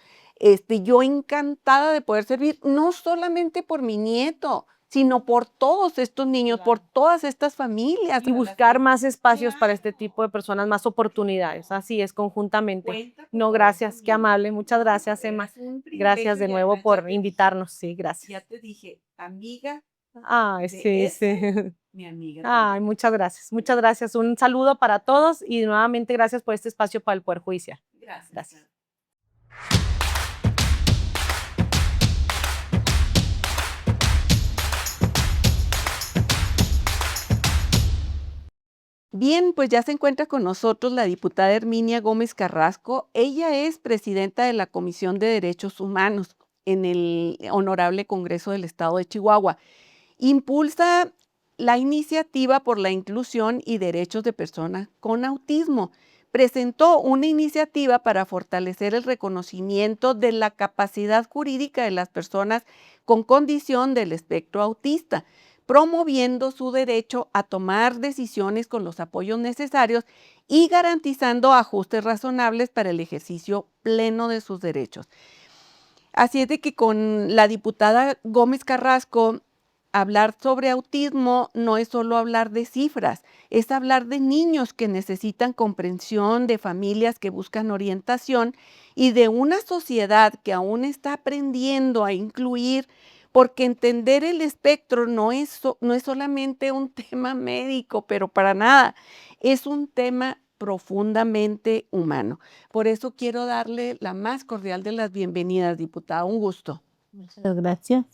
Yo encantada de poder servir, no solamente por mi nieto, sino por todos estos niños, por todas estas familias. Y buscar más espacios para este tipo de personas, más oportunidades. Así es, conjuntamente. No, gracias, qué amable. Muchas gracias, Emma. Gracias de nuevo por invitarnos. Sí, gracias. Ya te dije, amiga. Ay, sí, sí. Mi amiga. Ay, muchas gracias. Muchas gracias. Un saludo para todos y nuevamente gracias por este espacio para el Poder Judicial. Gracias. Bien, pues ya se encuentra con nosotros la diputada Herminia Gómez Carrasco. Ella es presidenta de la Comisión de Derechos Humanos en el Honorable Congreso del Estado de Chihuahua. Impulsa la iniciativa por la inclusión y derechos de personas con autismo. Presentó una iniciativa para fortalecer el reconocimiento de la capacidad jurídica de las personas con condición del espectro autista, promoviendo su derecho a tomar decisiones con los apoyos necesarios y garantizando ajustes razonables para el ejercicio pleno de sus derechos. Así es de que con la diputada Gómez Carrasco, hablar sobre autismo no es solo hablar de cifras, es hablar de niños que necesitan comprensión, de familias que buscan orientación y de una sociedad que aún está aprendiendo a incluir porque entender el espectro no es solamente un tema médico, pero para nada, es un tema profundamente humano. Por eso quiero darle la más cordial de las bienvenidas, diputada, un gusto. Muchas gracias.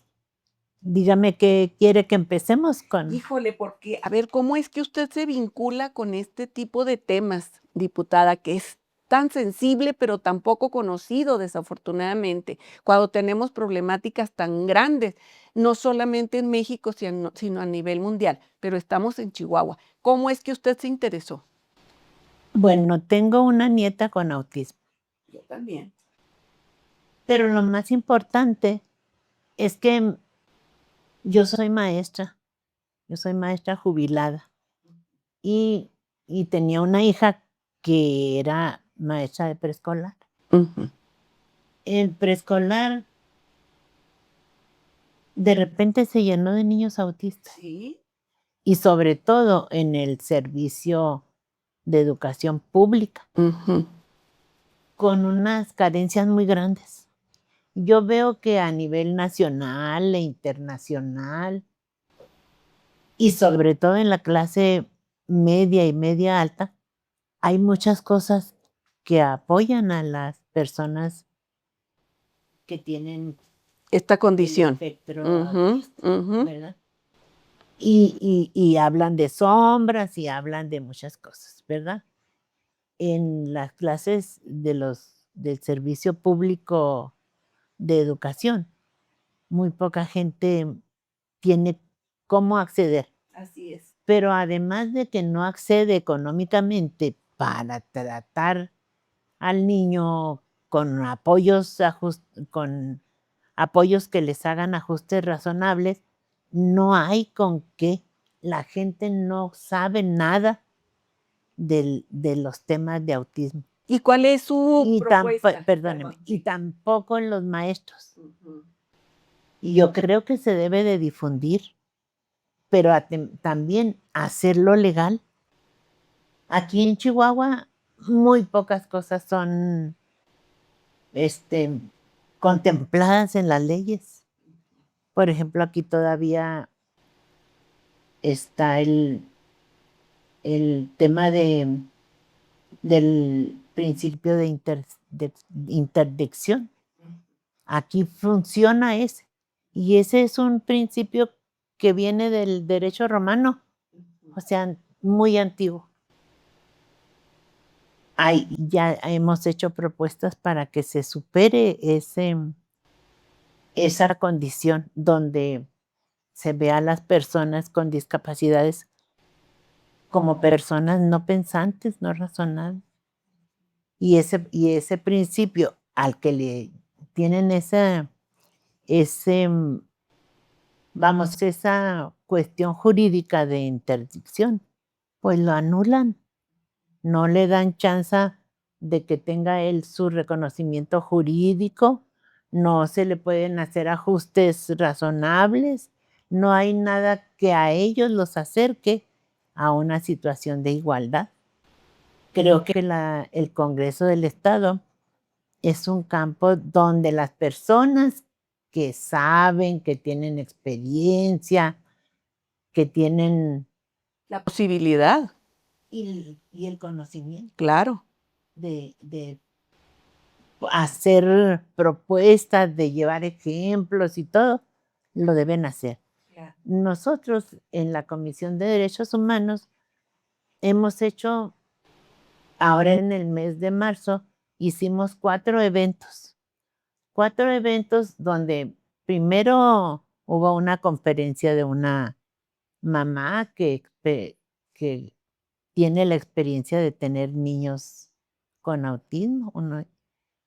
Dígame qué quiere que empecemos con. Híjole, porque, a ver, ¿cómo es que usted se vincula con este tipo de temas, diputada, que es tan sensible, pero tan poco conocido, desafortunadamente, cuando tenemos problemáticas tan grandes, no solamente en México, sino a nivel mundial, pero estamos en Chihuahua? ¿Cómo es que usted se interesó? Bueno, tengo una nieta con autismo, Yo también. pero lo más importante es que yo soy maestra jubilada y tenía una hija que era maestra de preescolar. Ujú. El preescolar de repente se llenó de niños autistas Sí. y sobre todo en el servicio de educación pública, Ujú. con unas carencias muy grandes. Yo veo que a nivel nacional e internacional, y sobre todo en la clase media y media alta, hay muchas cosas que apoyan a las personas que tienen Esta el condición. espectro Ujú, autista, ujú. ¿verdad? Y hablan de sombras y hablan de muchas cosas, ¿verdad? En las clases del servicio público de educación, muy poca gente tiene cómo acceder. Así es. Pero además de que no accede económicamente para tratar al niño con con apoyos que les hagan ajustes razonables, no hay con qué. La gente no sabe nada de los temas de autismo. ¿Y cuál es su propuesta? Perdóneme, y Sí. tampoco en los maestros. Ujú. Y yo creo que se debe de difundir, pero también hacerlo legal. Aquí en Chihuahua muy pocas cosas son contempladas en las leyes. Por ejemplo, aquí todavía está el tema del principio de interdicción. Aquí funciona ese. Y ese es un principio que viene del derecho romano, o sea, muy antiguo. Ya hemos hecho propuestas para que se supere esa condición donde se ve a las personas con discapacidades como personas no pensantes, no razonables. Y ese principio al que le tienen esa cuestión jurídica de interdicción, pues lo anulan. No le dan chance de que tenga él su reconocimiento jurídico, no se le pueden hacer ajustes razonables, no hay nada que a ellos los acerque a una situación de igualdad. Creo que el Congreso del Estado es un campo donde las personas que saben, que tienen experiencia, que tienen La posibilidad, y el conocimiento claro. de hacer propuestas, de llevar ejemplos y todo, lo deben hacer. Nosotros en la Comisión de Derechos Humanos hemos hecho, ahora en el mes de marzo, hicimos 4 eventos. 4 eventos donde primero hubo una conferencia de una mamá que tiene la experiencia de tener niños con autismo,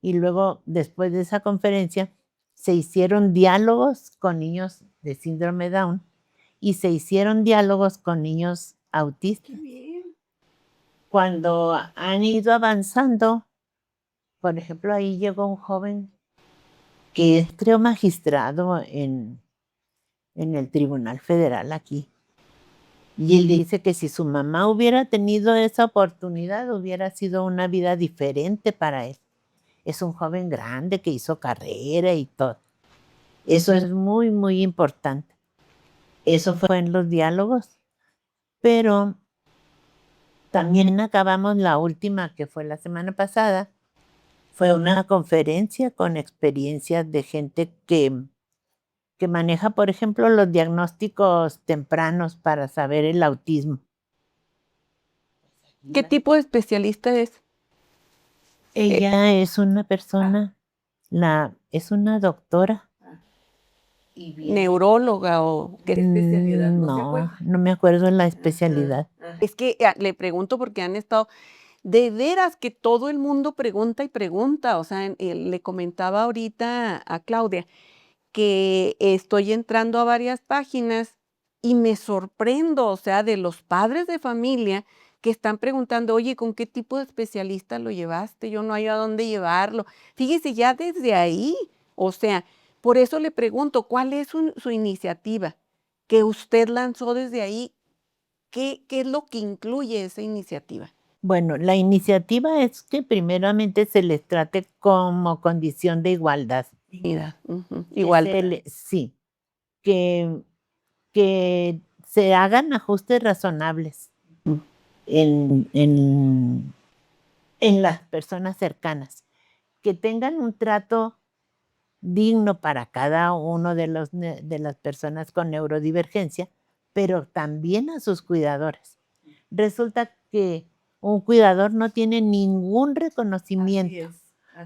y luego, después de esa conferencia, se hicieron diálogos con niños de síndrome Down y se hicieron diálogos con niños autistas. Qué bien. Cuando han ido avanzando, por ejemplo, ahí llegó un joven que es, creo, magistrado en el Tribunal Federal aquí. Y él dice que si su mamá hubiera tenido esa oportunidad, hubiera sido una vida diferente para él. Es un joven grande que hizo carrera y todo. Eso es muy, muy importante. Eso fue en los diálogos, pero también acabamos la última, que fue la semana pasada. Fue una conferencia con experiencias de gente que maneja, por ejemplo, los diagnósticos tempranos para saber el autismo. ¿Qué tipo de especialista es? Ella es una persona, es una doctora. ¿Neuróloga o qué especialidad? ¿No se acuerda? No me acuerdo la especialidad. Es que le pregunto porque han estado, de veras que todo el mundo pregunta y pregunta. O sea, le comentaba ahorita a Claudia que estoy entrando a varias páginas y me sorprendo, o sea, de los padres de familia que están preguntando, oye, ¿con qué tipo de especialista lo llevaste? Yo no hay a dónde llevarlo. Fíjese, ya desde ahí, o sea, por eso le pregunto, ¿cuál es su iniciativa que usted lanzó desde ahí? ¿Qué es lo que incluye esa iniciativa? Bueno, la iniciativa es que primeramente se les trate como condición de igualdad. Dignidad, Que igual. sí, que, que se hagan ajustes razonables Mm. en las personas cercanas, que tengan un trato digno para cada uno de las personas con neurodivergencia, pero también a sus cuidadores. Resulta que un cuidador no tiene ningún reconocimiento,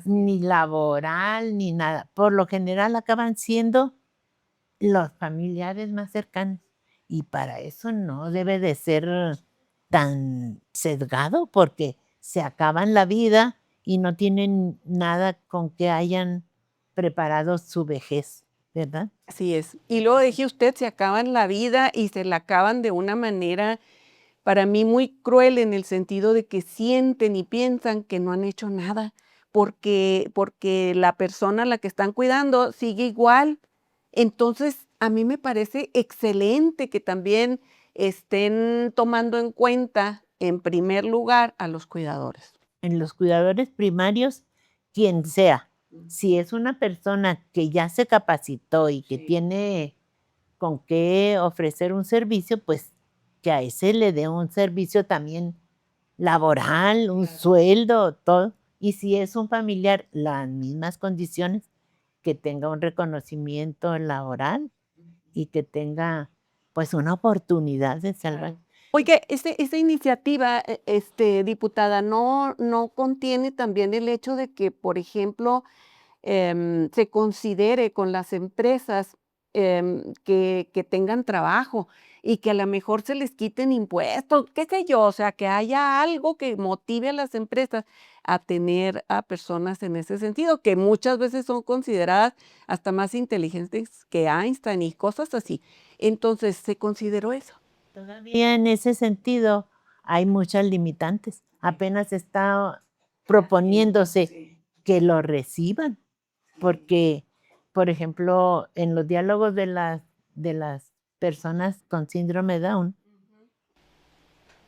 ni laboral, ni nada. Por lo general acaban siendo los familiares más cercanos. Y para eso no debe de ser tan sesgado, porque se acaban la vida y no tienen nada con que hayan preparado su vejez, ¿verdad? Así es. Y luego dije usted, se acaban la vida y se la acaban de una manera para mí muy cruel, en el sentido de que sienten y piensan que no han hecho nada, porque la persona a la que están cuidando sigue igual. Entonces, a mí me parece excelente que también estén tomando en cuenta, en primer lugar, a los cuidadores. En los cuidadores primarios, quien sea, si es una persona que ya se capacitó y que tiene con qué ofrecer un servicio, pues que a ese le dé un servicio también laboral, un sueldo, todo. Y si es un familiar, las mismas condiciones, que tenga un reconocimiento laboral y que tenga pues una oportunidad de salvar. Oiga, esa iniciativa, diputada, ¿no contiene también el hecho de que, por ejemplo, se considere con las empresas que tengan trabajo y que a lo mejor se les quiten impuestos, qué sé yo? O sea, que haya algo que motive a las empresas a tener a personas en ese sentido, que muchas veces son consideradas hasta más inteligentes que Einstein y cosas así. Entonces, ¿se consideró eso? Todavía en ese sentido hay muchas limitantes. Apenas está proponiéndose que lo reciban, porque, por ejemplo, en los diálogos de las personas con síndrome Down,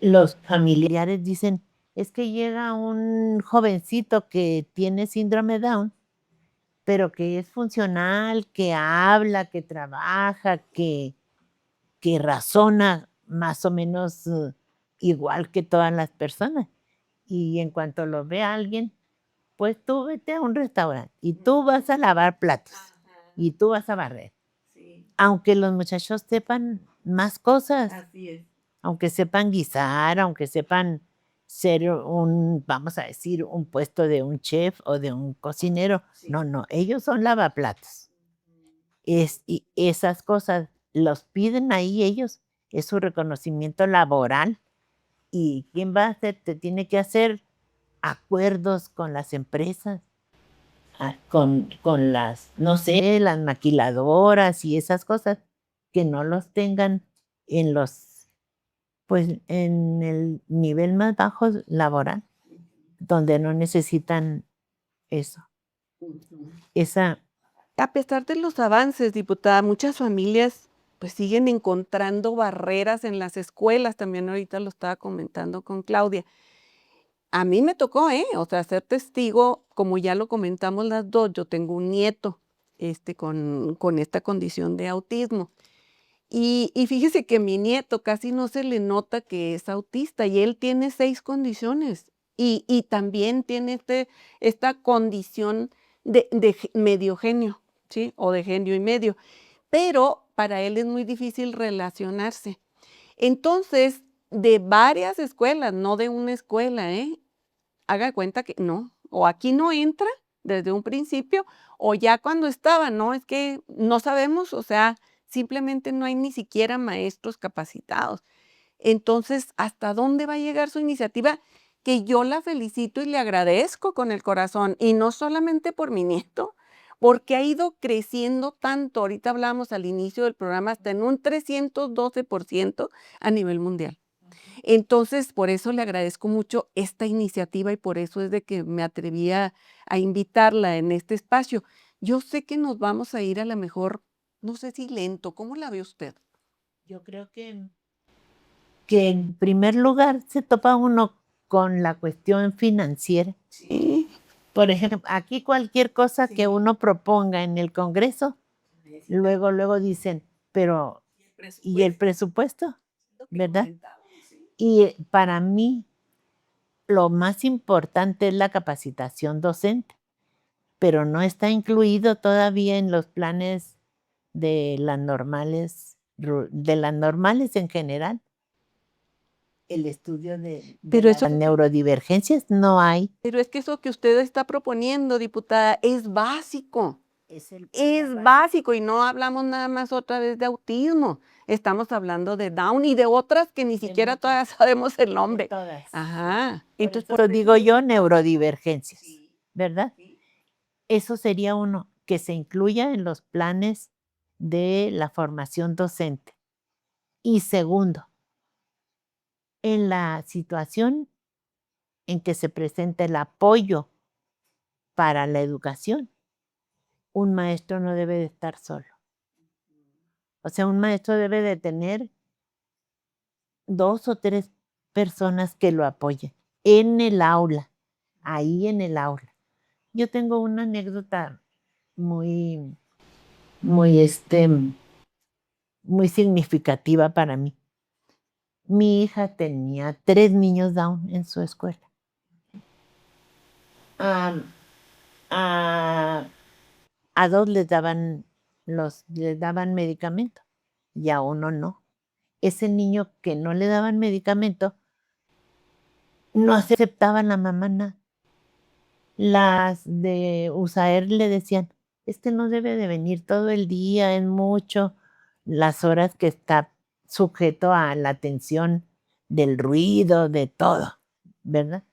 los familiares dicen, es que llega un jovencito que tiene síndrome Down, pero que es funcional, que habla, que trabaja, que razona más o menos igual que todas las personas. Y en cuanto lo ve alguien, pues tú vete a un restaurante y tú vas a lavar platos y tú vas a barrer. Aunque los muchachos sepan más cosas, aunque sepan guisar, aunque sepan ser vamos a decir, un puesto de un chef o de un cocinero. No, ellos son lavaplatos. Y esas cosas los piden ahí ellos, es su reconocimiento laboral. ¿Y quién va a hacer? Te tiene que hacer acuerdos con las empresas, con las, no sé, las maquiladoras y esas cosas, que no los tengan en pues en el nivel más bajo laboral, donde no necesitan eso. Esa A pesar de los avances, diputada, muchas familias pues siguen encontrando barreras en las escuelas. También ahorita lo estaba comentando con Claudia. A mí me tocó, o sea, ser testigo, como ya lo comentamos las dos. Yo tengo un nieto con esta condición de autismo. Y fíjese que mi nieto casi no se le nota que es autista y él tiene 6 condiciones y también tiene esta condición de medio genio, ¿sí? O de genio y medio, pero para él es muy difícil relacionarse. Entonces, de varias escuelas, no de una escuela, haga cuenta que no, o aquí no entra desde un principio, o ya cuando estaba, no, es que no sabemos, o sea, simplemente no hay ni siquiera maestros capacitados. Entonces, ¿hasta dónde va a llegar su iniciativa? Que yo la felicito y le agradezco con el corazón, y no solamente por mi nieto, porque ha ido creciendo tanto, ahorita hablamos al inicio del programa, hasta en un 312% a nivel mundial. Entonces, por eso le agradezco mucho esta iniciativa y por eso es de que me atreví a invitarla en este espacio. Yo sé que nos vamos a ir a la mejor, no sé si lento, ¿cómo la ve usted? Yo creo que en primer lugar se topa uno con la cuestión financiera. Sí, Por ejemplo, aquí cualquier cosa que uno proponga en el Congreso, luego dicen, pero ¿y el presupuesto? ¿Verdad? Y para mí lo más importante es la capacitación docente, pero no está incluido todavía en los planes de las normales en general. El estudio de Pero las neurodivergencias no hay. pero es que eso que usted está proponiendo, diputada, es básico. Es el Es básico y no hablamos nada más otra vez de autismo. Estamos hablando de Down y de otras que ni siquiera muchas. todavía sabemos el de nombre. todas. Ajá. Por Entonces, eso digo yo neurodivergencias, ¿verdad? Eso sería uno, que se incluya en los planes de la formación docente. Y segundo, en la situación en que se presenta el apoyo para la educación, un maestro no debe de estar solo. O sea, un maestro debe de tener 2 o 3 personas que lo apoyen en el aula, ahí en el aula. Yo tengo una anécdota muy, muy, muy significativa para mí. Mi hija tenía 3 niños Down en su escuela. A, a, a 2 les daban medicamento y a uno no. Ese niño que no le daban medicamento, no aceptaban la mamá nada. Las de USAER le decían, no debe de venir todo el día, es mucho, las horas que está sujeto a la atención del ruido, de todo, ¿verdad?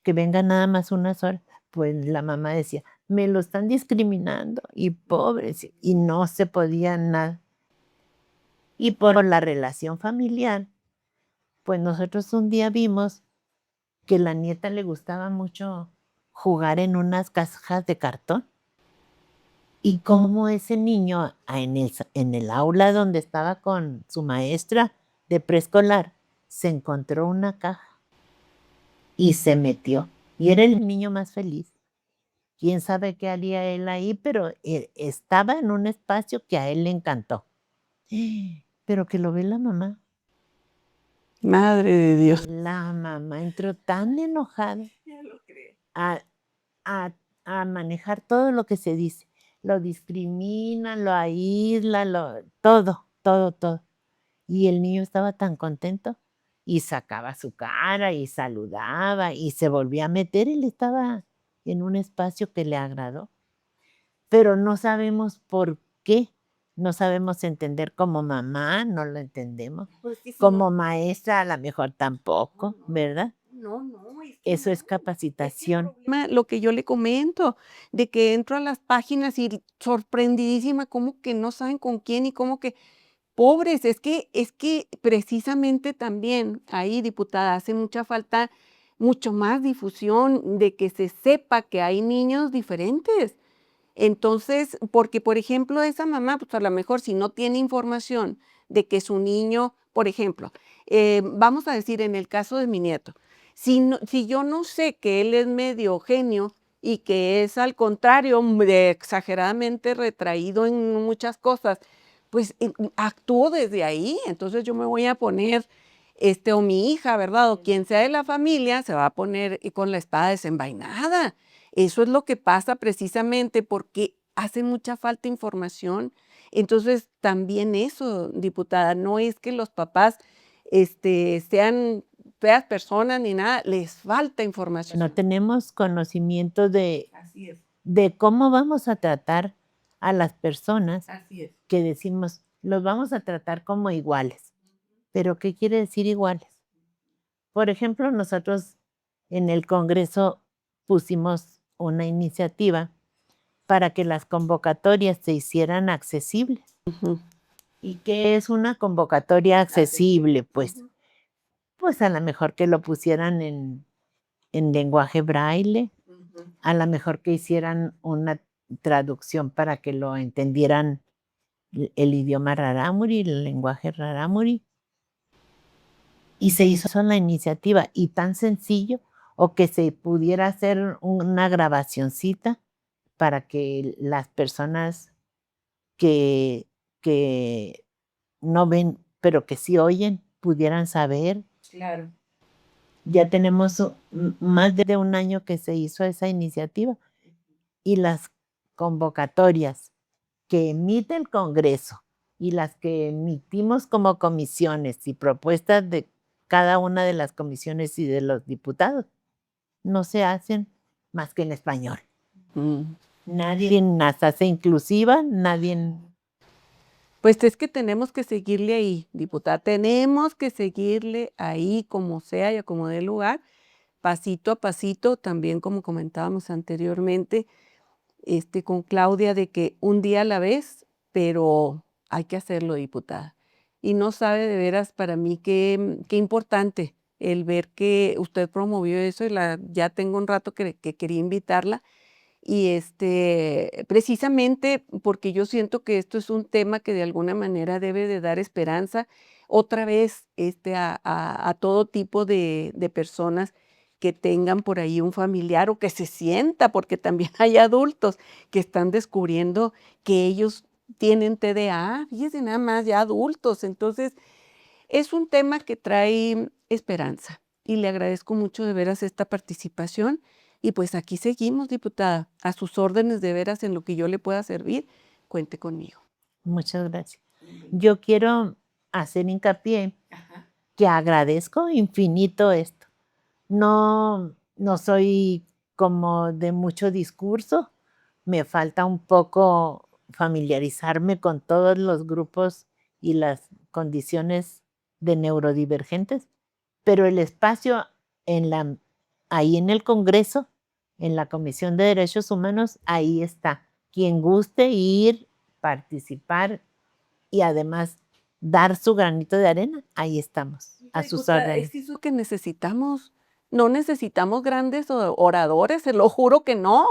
Que venga nada más unas horas. Pues la mamá decía, me lo están discriminando y pobres, y no se podía nada. Y por la relación familiar, pues nosotros un día vimos que la nieta le gustaba mucho jugar en unas cajas de cartón. Y cómo ese niño en el aula donde estaba con su maestra de preescolar, se encontró una caja y se metió. Y era el niño más feliz. Quién sabe qué haría él ahí, pero estaba en un espacio que a él le encantó. Pero que lo ve la mamá. madre de Dios. La mamá entró tan enojada a, a, a manejar todo lo que se dice. Lo discrimina, lo aísla, todo. Y el niño estaba tan contento y sacaba su cara y saludaba y se volvía a meter. Él estaba en un espacio que le agradó, pero no sabemos por qué. No sabemos entender como mamá, no lo entendemos. Pues que si Como maestra a lo mejor tampoco, ¿verdad? no, es que Eso es capacitación. lo que yo le comento, de que entro a las páginas y sorprendidísima, como que no saben con quién y como que, pobres, es que precisamente también ahí, diputada, hace mucha falta mucho más difusión de que se sepa que hay niños diferentes. Entonces, porque por ejemplo, esa mamá, pues a lo mejor si no tiene información de que su niño, por ejemplo, vamos a decir en el caso de mi nieto, si yo no sé que él es medio genio, y que es al contrario exageradamente retraído en muchas cosas, pues actúo desde ahí. Entonces yo me voy a poner, o mi hija, ¿verdad? O quien sea de la familia se va a poner con la espada desenvainada. Eso es lo que pasa precisamente porque hace mucha falta información. Entonces también eso, diputada, no es que los papás sean feas personas ni nada, les falta información. No tenemos conocimiento Así es. de cómo vamos a tratar a las personas Así es. que decimos, los vamos a tratar como iguales. ¿Pero qué quiere decir iguales? Por ejemplo, nosotros en el Congreso pusimos una iniciativa para que las convocatorias se hicieran accesibles. ¿Y qué es una convocatoria accesible? Pues a lo mejor que lo pusieran en lenguaje braille, a lo mejor que hicieran una traducción para que lo entendieran el idioma rarámuri, el lenguaje rarámuri. Y se hizo la iniciativa, y tan sencillo, o que se pudiera hacer una grabacioncita para que las personas que no ven, pero que sí oyen, pudieran saber. Claro. Ya tenemos más de un año que se hizo esa iniciativa, y las convocatorias que emite el Congreso y las que emitimos como comisiones y propuestas de cada una de las comisiones y de los diputados no se hacen más que en español. Nadie las hace inclusiva, nadie. Pues es que tenemos que seguirle ahí, diputada, tenemos que seguirle ahí como sea y a como dé lugar, pasito a pasito, también como comentábamos anteriormente, con Claudia, de que un día a la vez, pero hay que hacerlo, diputada. Y no sabe de veras para mí qué importante el ver que usted promovió eso y ya tengo un rato que quería invitarla. Y precisamente porque yo siento que esto es un tema que de alguna manera debe de dar esperanza otra vez a todo tipo de personas que tengan por ahí un familiar o que se sienta, porque también hay adultos que están descubriendo que ellos tienen TDA, fíjense nada más, ya adultos. Entonces, es un tema que trae esperanza y le agradezco mucho de veras esta participación. Y pues aquí seguimos, diputada, a sus órdenes de veras en lo que yo le pueda servir, cuente conmigo. Muchas gracias. Yo quiero hacer hincapié que agradezco infinito esto. No soy como de mucho discurso, me falta un poco familiarizarme con todos los grupos y las condiciones de neurodivergentes, pero el espacio ahí en el Congreso, en la Comisión de Derechos Humanos, ahí está. Quien guste ir, participar y además dar su granito de arena, ahí estamos, a sus órdenes. Es eso que necesitamos. No necesitamos grandes oradores, se lo juro que no.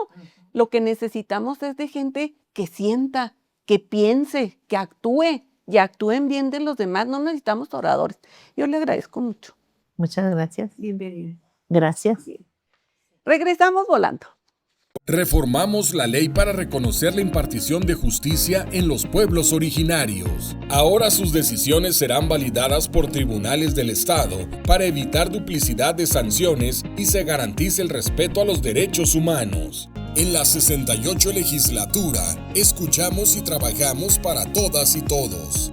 Lo que necesitamos es de gente que sienta, que piense, que actúe y actúen bien de los demás. No necesitamos oradores. Yo le agradezco mucho. Muchas gracias. Bienvenida. Gracias. Regresamos volando. Reformamos la ley para reconocer la impartición de justicia en los pueblos originarios. Ahora sus decisiones serán validadas por tribunales del Estado para evitar duplicidad de sanciones y se garantice el respeto a los derechos humanos. En la 68 legislatura, escuchamos y trabajamos para todas y todos.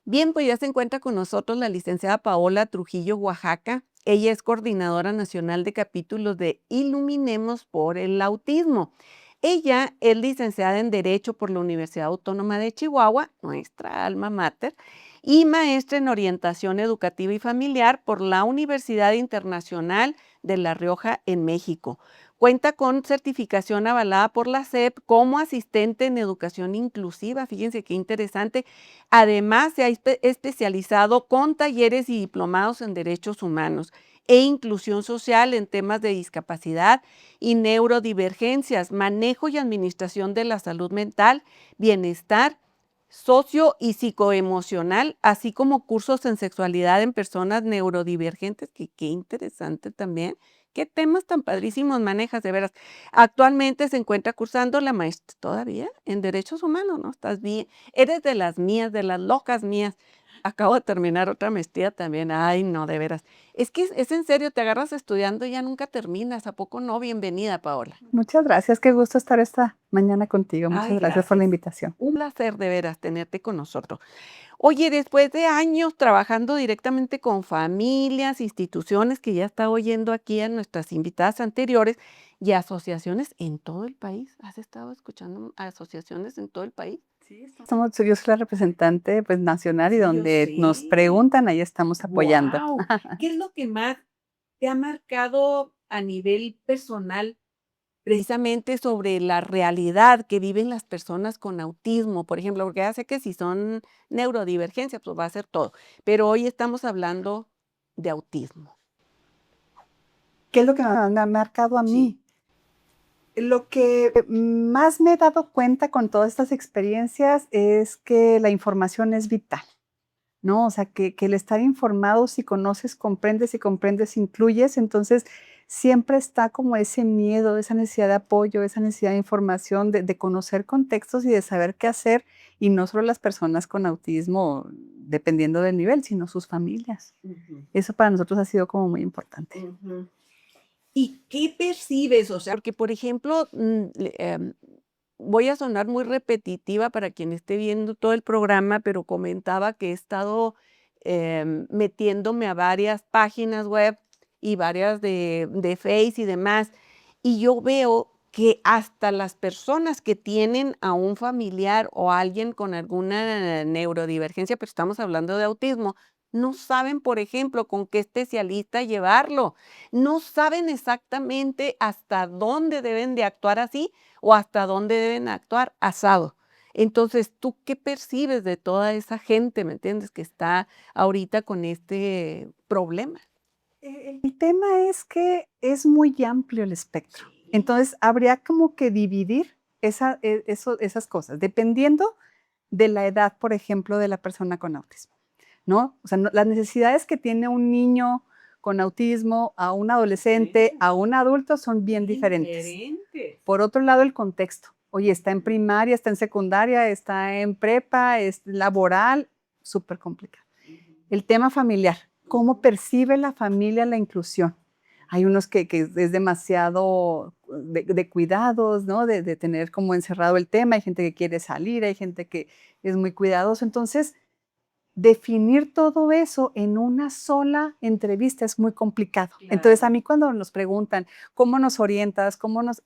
Bien, pues ya se encuentra con nosotros la licenciada Paola Trujillo Oaxaca. Ella es coordinadora nacional de capítulos de Iluminemos por el Autismo. Ella es licenciada en Derecho por la Universidad Autónoma de Chihuahua, nuestra alma mater, y maestra en Orientación Educativa y Familiar por la Universidad Internacional de La Rioja en México. Cuenta con certificación avalada por la SEP como asistente en educación inclusiva. Fíjense qué interesante. Además, se ha especializado con talleres y diplomados en derechos humanos e inclusión social en temas de discapacidad y neurodivergencias, manejo y administración de la salud mental, bienestar, socio y psicoemocional, así como cursos en sexualidad en personas neurodivergentes, que qué interesante también. ¿Qué temas tan padrísimos manejas, de veras? Actualmente se encuentra cursando la maestría todavía en Derechos Humanos, ¿no? Estás bien, eres de las mías, de las locas mías. Acabo de terminar otra maestría también. Ay, no, de veras. Es que es en serio, te agarras estudiando y ya nunca terminas. ¿A poco no? Bienvenida, Paola. Muchas gracias, qué gusto estar esta mañana contigo. Muchas Ay, gracias por la gracias. invitación. Un placer de veras tenerte con nosotros. Oye, después de años trabajando directamente con familias, instituciones, que ya está oyendo aquí a nuestras invitadas anteriores, y asociaciones en todo el país. ¿Has estado escuchando asociaciones en todo el país? Sí, yo soy la representante pues, nacional y Sí, yo donde nos sé. preguntan, ahí estamos apoyando. Guau. ¿Qué es lo que más te ha marcado a nivel personal, precisamente sobre la realidad que viven las personas con autismo? Por ejemplo, porque ya sé que si son neurodivergencia, pues va a ser todo, pero hoy estamos hablando de autismo. ¿Qué es lo que me ha marcado a Sí. mí? Lo que más me he dado cuenta con todas estas experiencias es que la información es vital, ¿no? O sea, que el estar informado, si conoces, comprendes, incluyes, entonces siempre está como ese miedo, esa necesidad de apoyo, esa necesidad de información, de conocer contextos y de saber qué hacer, y no solo las personas con autismo, dependiendo del nivel, sino sus familias. Eso para nosotros ha sido como muy importante. Ujú. ¿Y qué percibes? O sea, porque, por ejemplo, voy a sonar muy repetitiva para quien esté viendo todo el programa, pero comentaba que he estado metiéndome a varias páginas web y varias de Face y demás, y yo veo que hasta las personas que tienen a un familiar o alguien con alguna neurodivergencia, pero estamos hablando de autismo, no saben, por ejemplo, con qué especialista llevarlo. No saben exactamente hasta dónde deben de actuar así o hasta dónde deben actuar asado. Entonces, ¿tú qué percibes de toda esa gente, me entiendes, que está ahorita con este problema? El tema es que es muy amplio el espectro. Entonces, habría como que dividir esas cosas, dependiendo de la edad, por ejemplo, de la persona con autismo, ¿no? O sea, las necesidades que tiene un niño con autismo, a un adolescente, a un adulto, son bien diferentes. Por otro lado, el contexto. Oye, está en primaria, está en secundaria, está en prepa, es laboral, súper complicado. El tema familiar. ¿Cómo percibe la familia la inclusión? Hay unos que es demasiado de cuidados, ¿no? De tener como encerrado el tema. Hay gente que quiere salir, hay gente que es muy cuidadoso. Entonces, definir todo eso en una sola entrevista es muy complicado. Claro. Entonces, a mí cuando nos preguntan, ¿cómo nos orientas?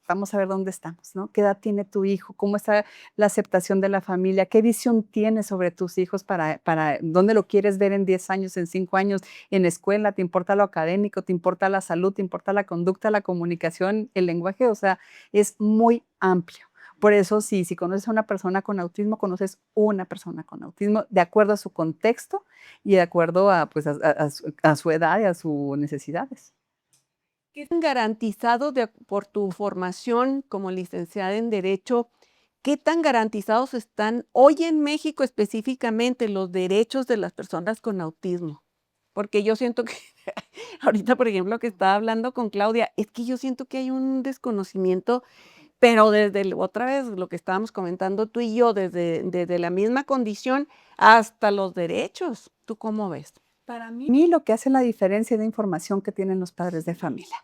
Vamos a ver dónde estamos, ¿no? ¿Qué edad tiene tu hijo? ¿Cómo está la aceptación de la familia? ¿Qué visión tienes sobre tus hijos para dónde lo quieres ver en 10 años, en 5 años, en la escuela? ¿Te importa lo académico? ¿Te importa la salud? ¿Te importa la conducta, la comunicación, el lenguaje? O sea, es muy amplio. Por eso, si conoces a una persona con autismo, conoces una persona con autismo de acuerdo a su contexto y de acuerdo a, pues, a su edad y a sus necesidades. ¿Qué tan garantizado por tu formación como licenciada en Derecho, qué tan garantizados están hoy en México específicamente los derechos de las personas con autismo? Porque yo siento que ahorita, por ejemplo, que estaba hablando con Claudia, es que yo siento que hay un desconocimiento, pero desde otra vez lo que estábamos comentando tú y yo, desde la misma condición hasta los derechos. ¿Tú cómo ves? Para mí lo que hace la diferencia es la información que tienen los padres de familia,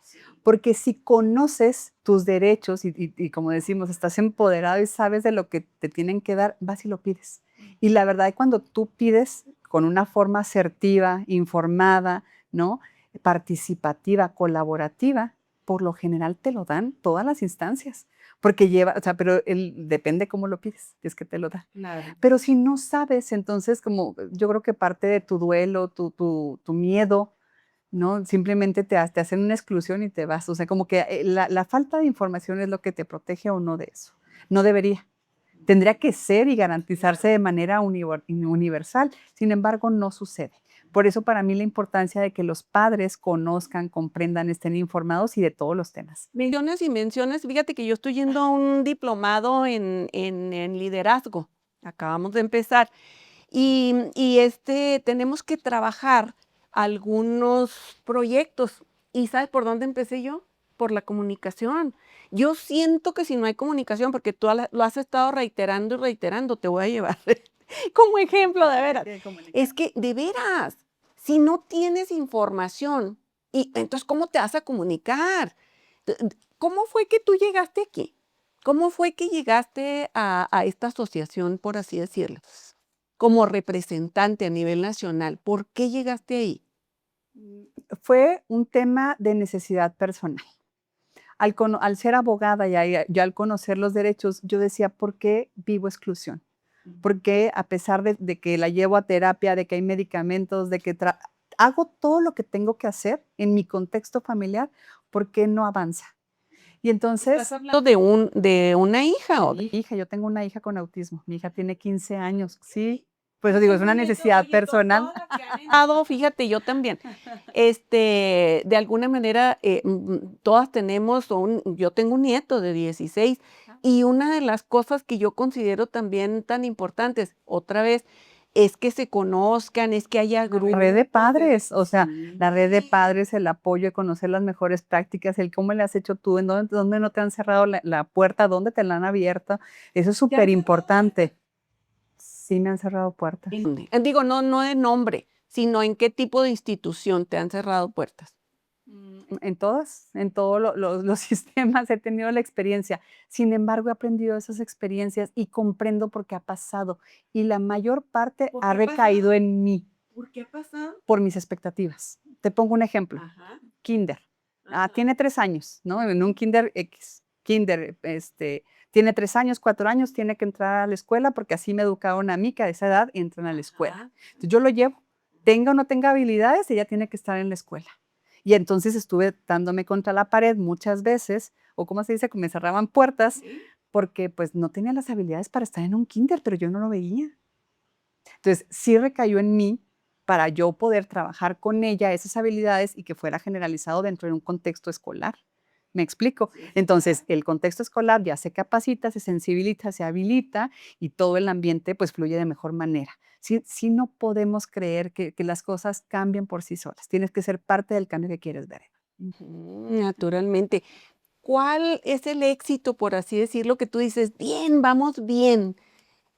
porque si conoces tus derechos y como decimos, estás empoderado y sabes de lo que te tienen que dar, vas y lo pides. Y la verdad es cuando tú pides con una forma asertiva, informada, ¿no? Participativa, colaborativa, por lo general te lo dan todas las instancias, porque pero depende cómo lo pides, es que te lo dan. Claro. Pero si no sabes, entonces como yo creo que parte de tu duelo, tu miedo, ¿no? Simplemente te hacen una exclusión y te vas. O sea, como que la falta de información es lo que te protege o no de eso. No debería. Tendría que ser y garantizarse de manera universal. Sin embargo, no sucede. Por eso para mí la importancia de que los padres conozcan, comprendan, estén informados y de todos los temas. Menciones y menciones. Fíjate que yo estoy yendo a un diplomado en liderazgo acabamos de empezar. Tenemos que trabajar algunos proyectos. ¿Y sabes por dónde empecé yo? Por la comunicación. Yo siento que si no hay comunicación, porque tú lo has estado reiterando y reiterando, te voy a llevar como ejemplo, de veras. Es que, de veras, si no tienes información, y entonces, ¿cómo te vas a comunicar? ¿Cómo fue que tú llegaste aquí? ¿Cómo fue que llegaste a esta asociación, por así decirlo, como representante a nivel nacional? ¿Por qué llegaste ahí? Fue un tema de necesidad personal. Al ser abogada y al conocer los derechos, yo decía, ¿por qué vivo exclusión? ¿Por qué a pesar de que la llevo a terapia, de que hay medicamentos, de que hago todo lo que tengo que hacer en mi contexto familiar, por qué no avanza? Y entonces, ¿Estás hablando de una hija o mi hija, yo tengo una hija con autismo, mi hija tiene 15 años, sí, pues digo, es una necesidad personal. Fíjate, yo también. De alguna manera, todas tenemos, yo tengo un nieto de 16 y una de las cosas que yo considero también tan importantes, otra vez, es que se conozcan, es que haya grupos. La red de padres, o sea, Sí. la red de padres, el apoyo, de conocer las mejores prácticas, el cómo le has hecho tú, en dónde no te han cerrado la puerta, dónde te la han abierto, eso es súper importante. Sí me han cerrado puertas. Digo, no de nombre, sino en qué tipo de institución te han cerrado puertas. En todas, en todos los sistemas he tenido la experiencia. Sin embargo, he aprendido esas experiencias y comprendo por qué ha pasado. Y la mayor parte ¿Por ha qué ha recaído pasado? en mí, ¿Por qué ha pasado? por mis expectativas. Te pongo un ejemplo. Ajá. Kinder. Ajá. Tiene 3 años, ¿no? En un kinder X. Kinder, tiene 3 años, 4 años, tiene que entrar a la escuela porque así me educaron a mí que a esa edad entran a la escuela. Ajá. Entonces, yo lo llevo. Tenga o no tenga habilidades, ella tiene que estar en la escuela. Y entonces estuve dándome contra la pared muchas veces, o como se dice, que me cerraban puertas, Sí. porque pues no tenía las habilidades para estar en un kinder, pero yo no lo veía. Entonces, sí recayó en mí para yo poder trabajar con ella esas habilidades y que fuera generalizado dentro de un contexto escolar. ¿Me explico? Sí, Entonces, claro. el contexto escolar ya se capacita, se sensibiliza, se habilita y todo el ambiente pues fluye de mejor manera. Sí no podemos creer que las cosas cambien por sí solas. Tienes que ser parte del cambio que quieres ver. Ujú, naturalmente. ¿Cuál es el éxito, por así decirlo, que tú dices, bien, vamos bien?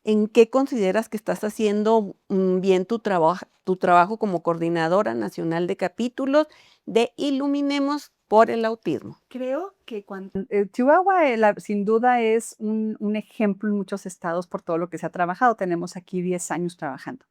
¿En qué consideras que estás haciendo bien tu trabajo como coordinadora nacional de capítulos de Iluminemos por el Autismo? Creo que Chihuahua, sin duda es un ejemplo en muchos estados por todo lo que se ha trabajado. Tenemos aquí 10 años trabajando.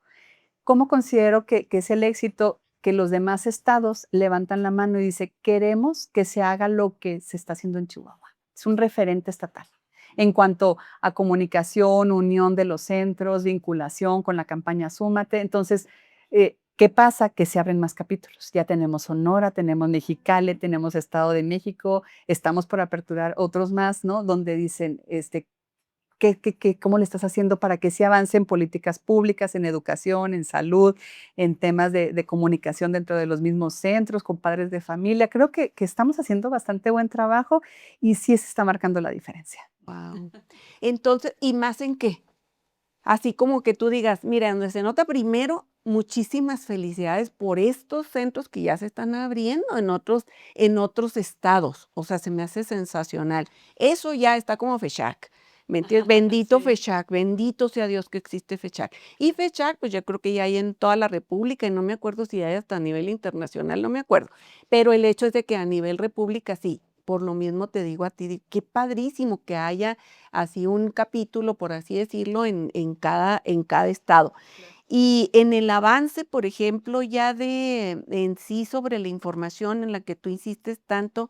¿Cómo considero que es el éxito? Que los demás estados levantan la mano y dicen, queremos que se haga lo que se está haciendo en Chihuahua. Es un referente estatal. En cuanto a comunicación, unión de los centros, vinculación con la campaña Súmate. Entonces, ¿qué pasa? Que se abren más capítulos. Ya tenemos Sonora, tenemos Mexicali, tenemos Estado de México, estamos por aperturar otros más, ¿no? Donde dicen, ¿cómo le estás haciendo para que se avance en políticas públicas, en educación, en salud, en temas de comunicación dentro de los mismos centros, con padres de familia? Creo que estamos haciendo bastante buen trabajo y sí se está marcando la diferencia. Wow. Entonces, ¿y más en qué? Así como que tú digas, mira, donde se nota primero, muchísimas felicidades por estos centros que ya se están abriendo en otros estados. O sea, se me hace sensacional. Eso ya está como FECHAC. ¿Me entiendes? Bendito Sí. FECHAC, bendito sea Dios que existe FECHAC. Y FECHAC, pues yo creo que ya hay en toda la República, y no me acuerdo si hay hasta a nivel internacional, no me acuerdo. Pero el hecho es de que a nivel República sí. Por lo mismo te digo a ti, qué padrísimo que haya así un capítulo, por así decirlo, en cada estado. Y en el avance, por ejemplo, ya en sí sobre la información en la que tú insistes tanto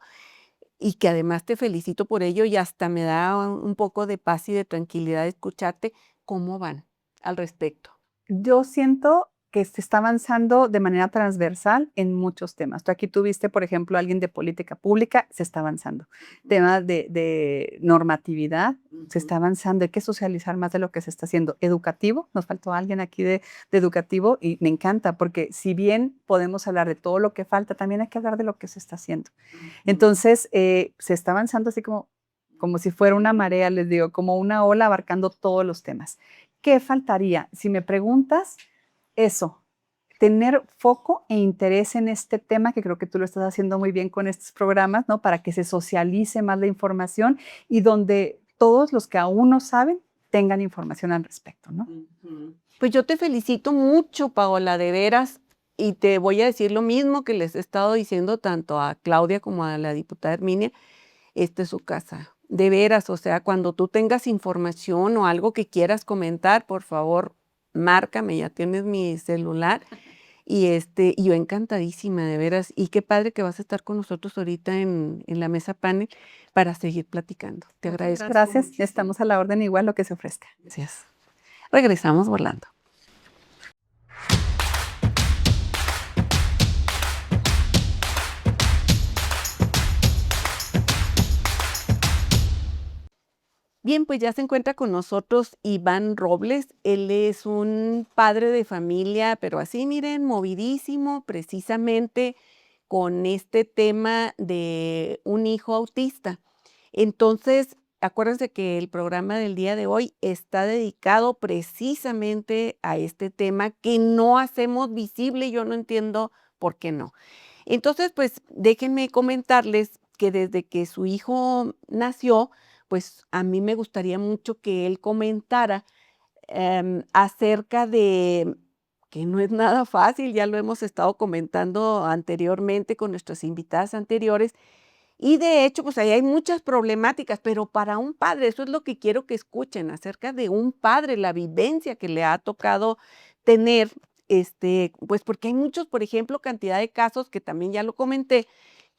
y que además te felicito por ello y hasta me da un poco de paz y de tranquilidad escucharte, ¿cómo van al respecto? Yo siento que se está avanzando de manera transversal en muchos temas. Tú aquí tuviste, por ejemplo, alguien de política pública, se está avanzando. Temas de normatividad, se está avanzando. Hay que socializar más de lo que se está haciendo. Educativo, nos faltó alguien aquí de educativo y me encanta porque si bien podemos hablar de todo lo que falta, también hay que hablar de lo que se está haciendo. Entonces, se está avanzando así como si fuera una marea, les digo, como una ola abarcando todos los temas. ¿qué faltaría? Si me preguntas, eso, tener foco e interés en este tema, que creo que tú lo estás haciendo muy bien con estos programas, ¿no? Para que se socialice más la información y donde todos los que aún no saben tengan información al respecto, ¿no? Pues yo te felicito mucho, Paola, de veras, y te voy a decir lo mismo que les he estado diciendo tanto a Claudia como a la diputada Herminia. Esta es su casa, de veras, o sea, cuando tú tengas información o algo que quieras comentar, por favor, márcame, ya tienes mi celular. Y yo encantadísima, de veras. Y qué padre que vas a estar con nosotros ahorita en la mesa panel para seguir platicando. Te agradezco. Gracias, muchísimo. estamos a la orden igual lo que se ofrezca. Gracias. Regresamos volando. Bien, pues ya se encuentra con nosotros Iván Robles. Él es un padre de familia, pero así, miren, movidísimo, precisamente con este tema de un hijo autista. Entonces, acuérdense que el programa del día de hoy está dedicado precisamente a este tema que no hacemos visible. Yo no entiendo por qué no. Entonces, pues déjenme comentarles que desde que su hijo nació, pues a mí me gustaría mucho que él comentara acerca de que no es nada fácil, ya lo hemos estado comentando anteriormente con nuestras invitadas anteriores, y de hecho, pues ahí hay muchas problemáticas, pero para un padre, eso es lo que quiero que escuchen acerca de un padre, la vivencia que le ha tocado tener, pues porque hay muchos, por ejemplo, cantidad de casos que también ya lo comenté,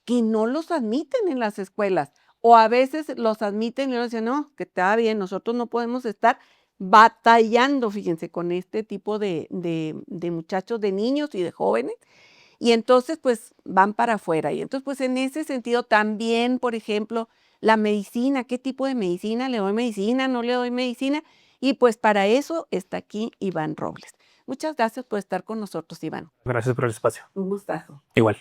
que no los admiten en las escuelas, o a veces los admiten y luego dicen, no, que está bien, nosotros no podemos estar batallando, fíjense, con este tipo de muchachos, de niños y de jóvenes, y entonces pues van para afuera. Y entonces pues en ese sentido también, por ejemplo, la medicina, ¿qué tipo de medicina? ¿Le doy medicina? ¿No le doy medicina? Y pues para eso está aquí Iván Robles. Muchas gracias por estar con nosotros, Iván. Gracias por el espacio. Un gustazo. Igual.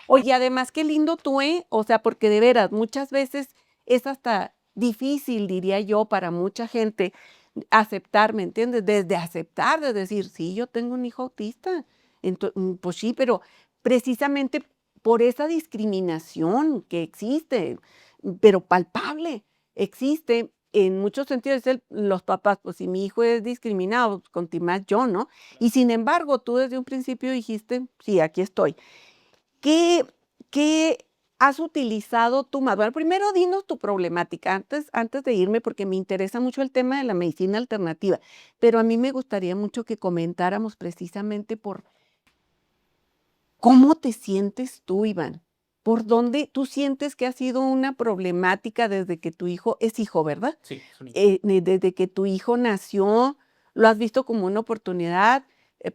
Oye, además, qué lindo tú, ¿eh? O sea, porque de veras, muchas veces es hasta difícil, diría yo, para mucha gente aceptar, ¿me entiendes? Desde aceptar, de decir, sí, yo tengo un hijo autista. Pues sí, pero precisamente por esa discriminación que existe, pero palpable, existe en muchos sentidos. Los papás, pues si mi hijo es discriminado, pues, con ti más yo, ¿no? Y sin embargo, tú desde un principio dijiste, sí, aquí estoy. ¿Qué has utilizado tú más? Bueno, primero dinos tu problemática antes de irme, porque me interesa mucho el tema de la medicina alternativa, pero a mí me gustaría mucho que comentáramos precisamente por cómo te sientes tú, Iván. ¿Por dónde tú sientes que ha sido una problemática desde que tu hijo es hijo, verdad? Sí, es un niño. Desde que tu hijo nació, ¿lo has visto como una oportunidad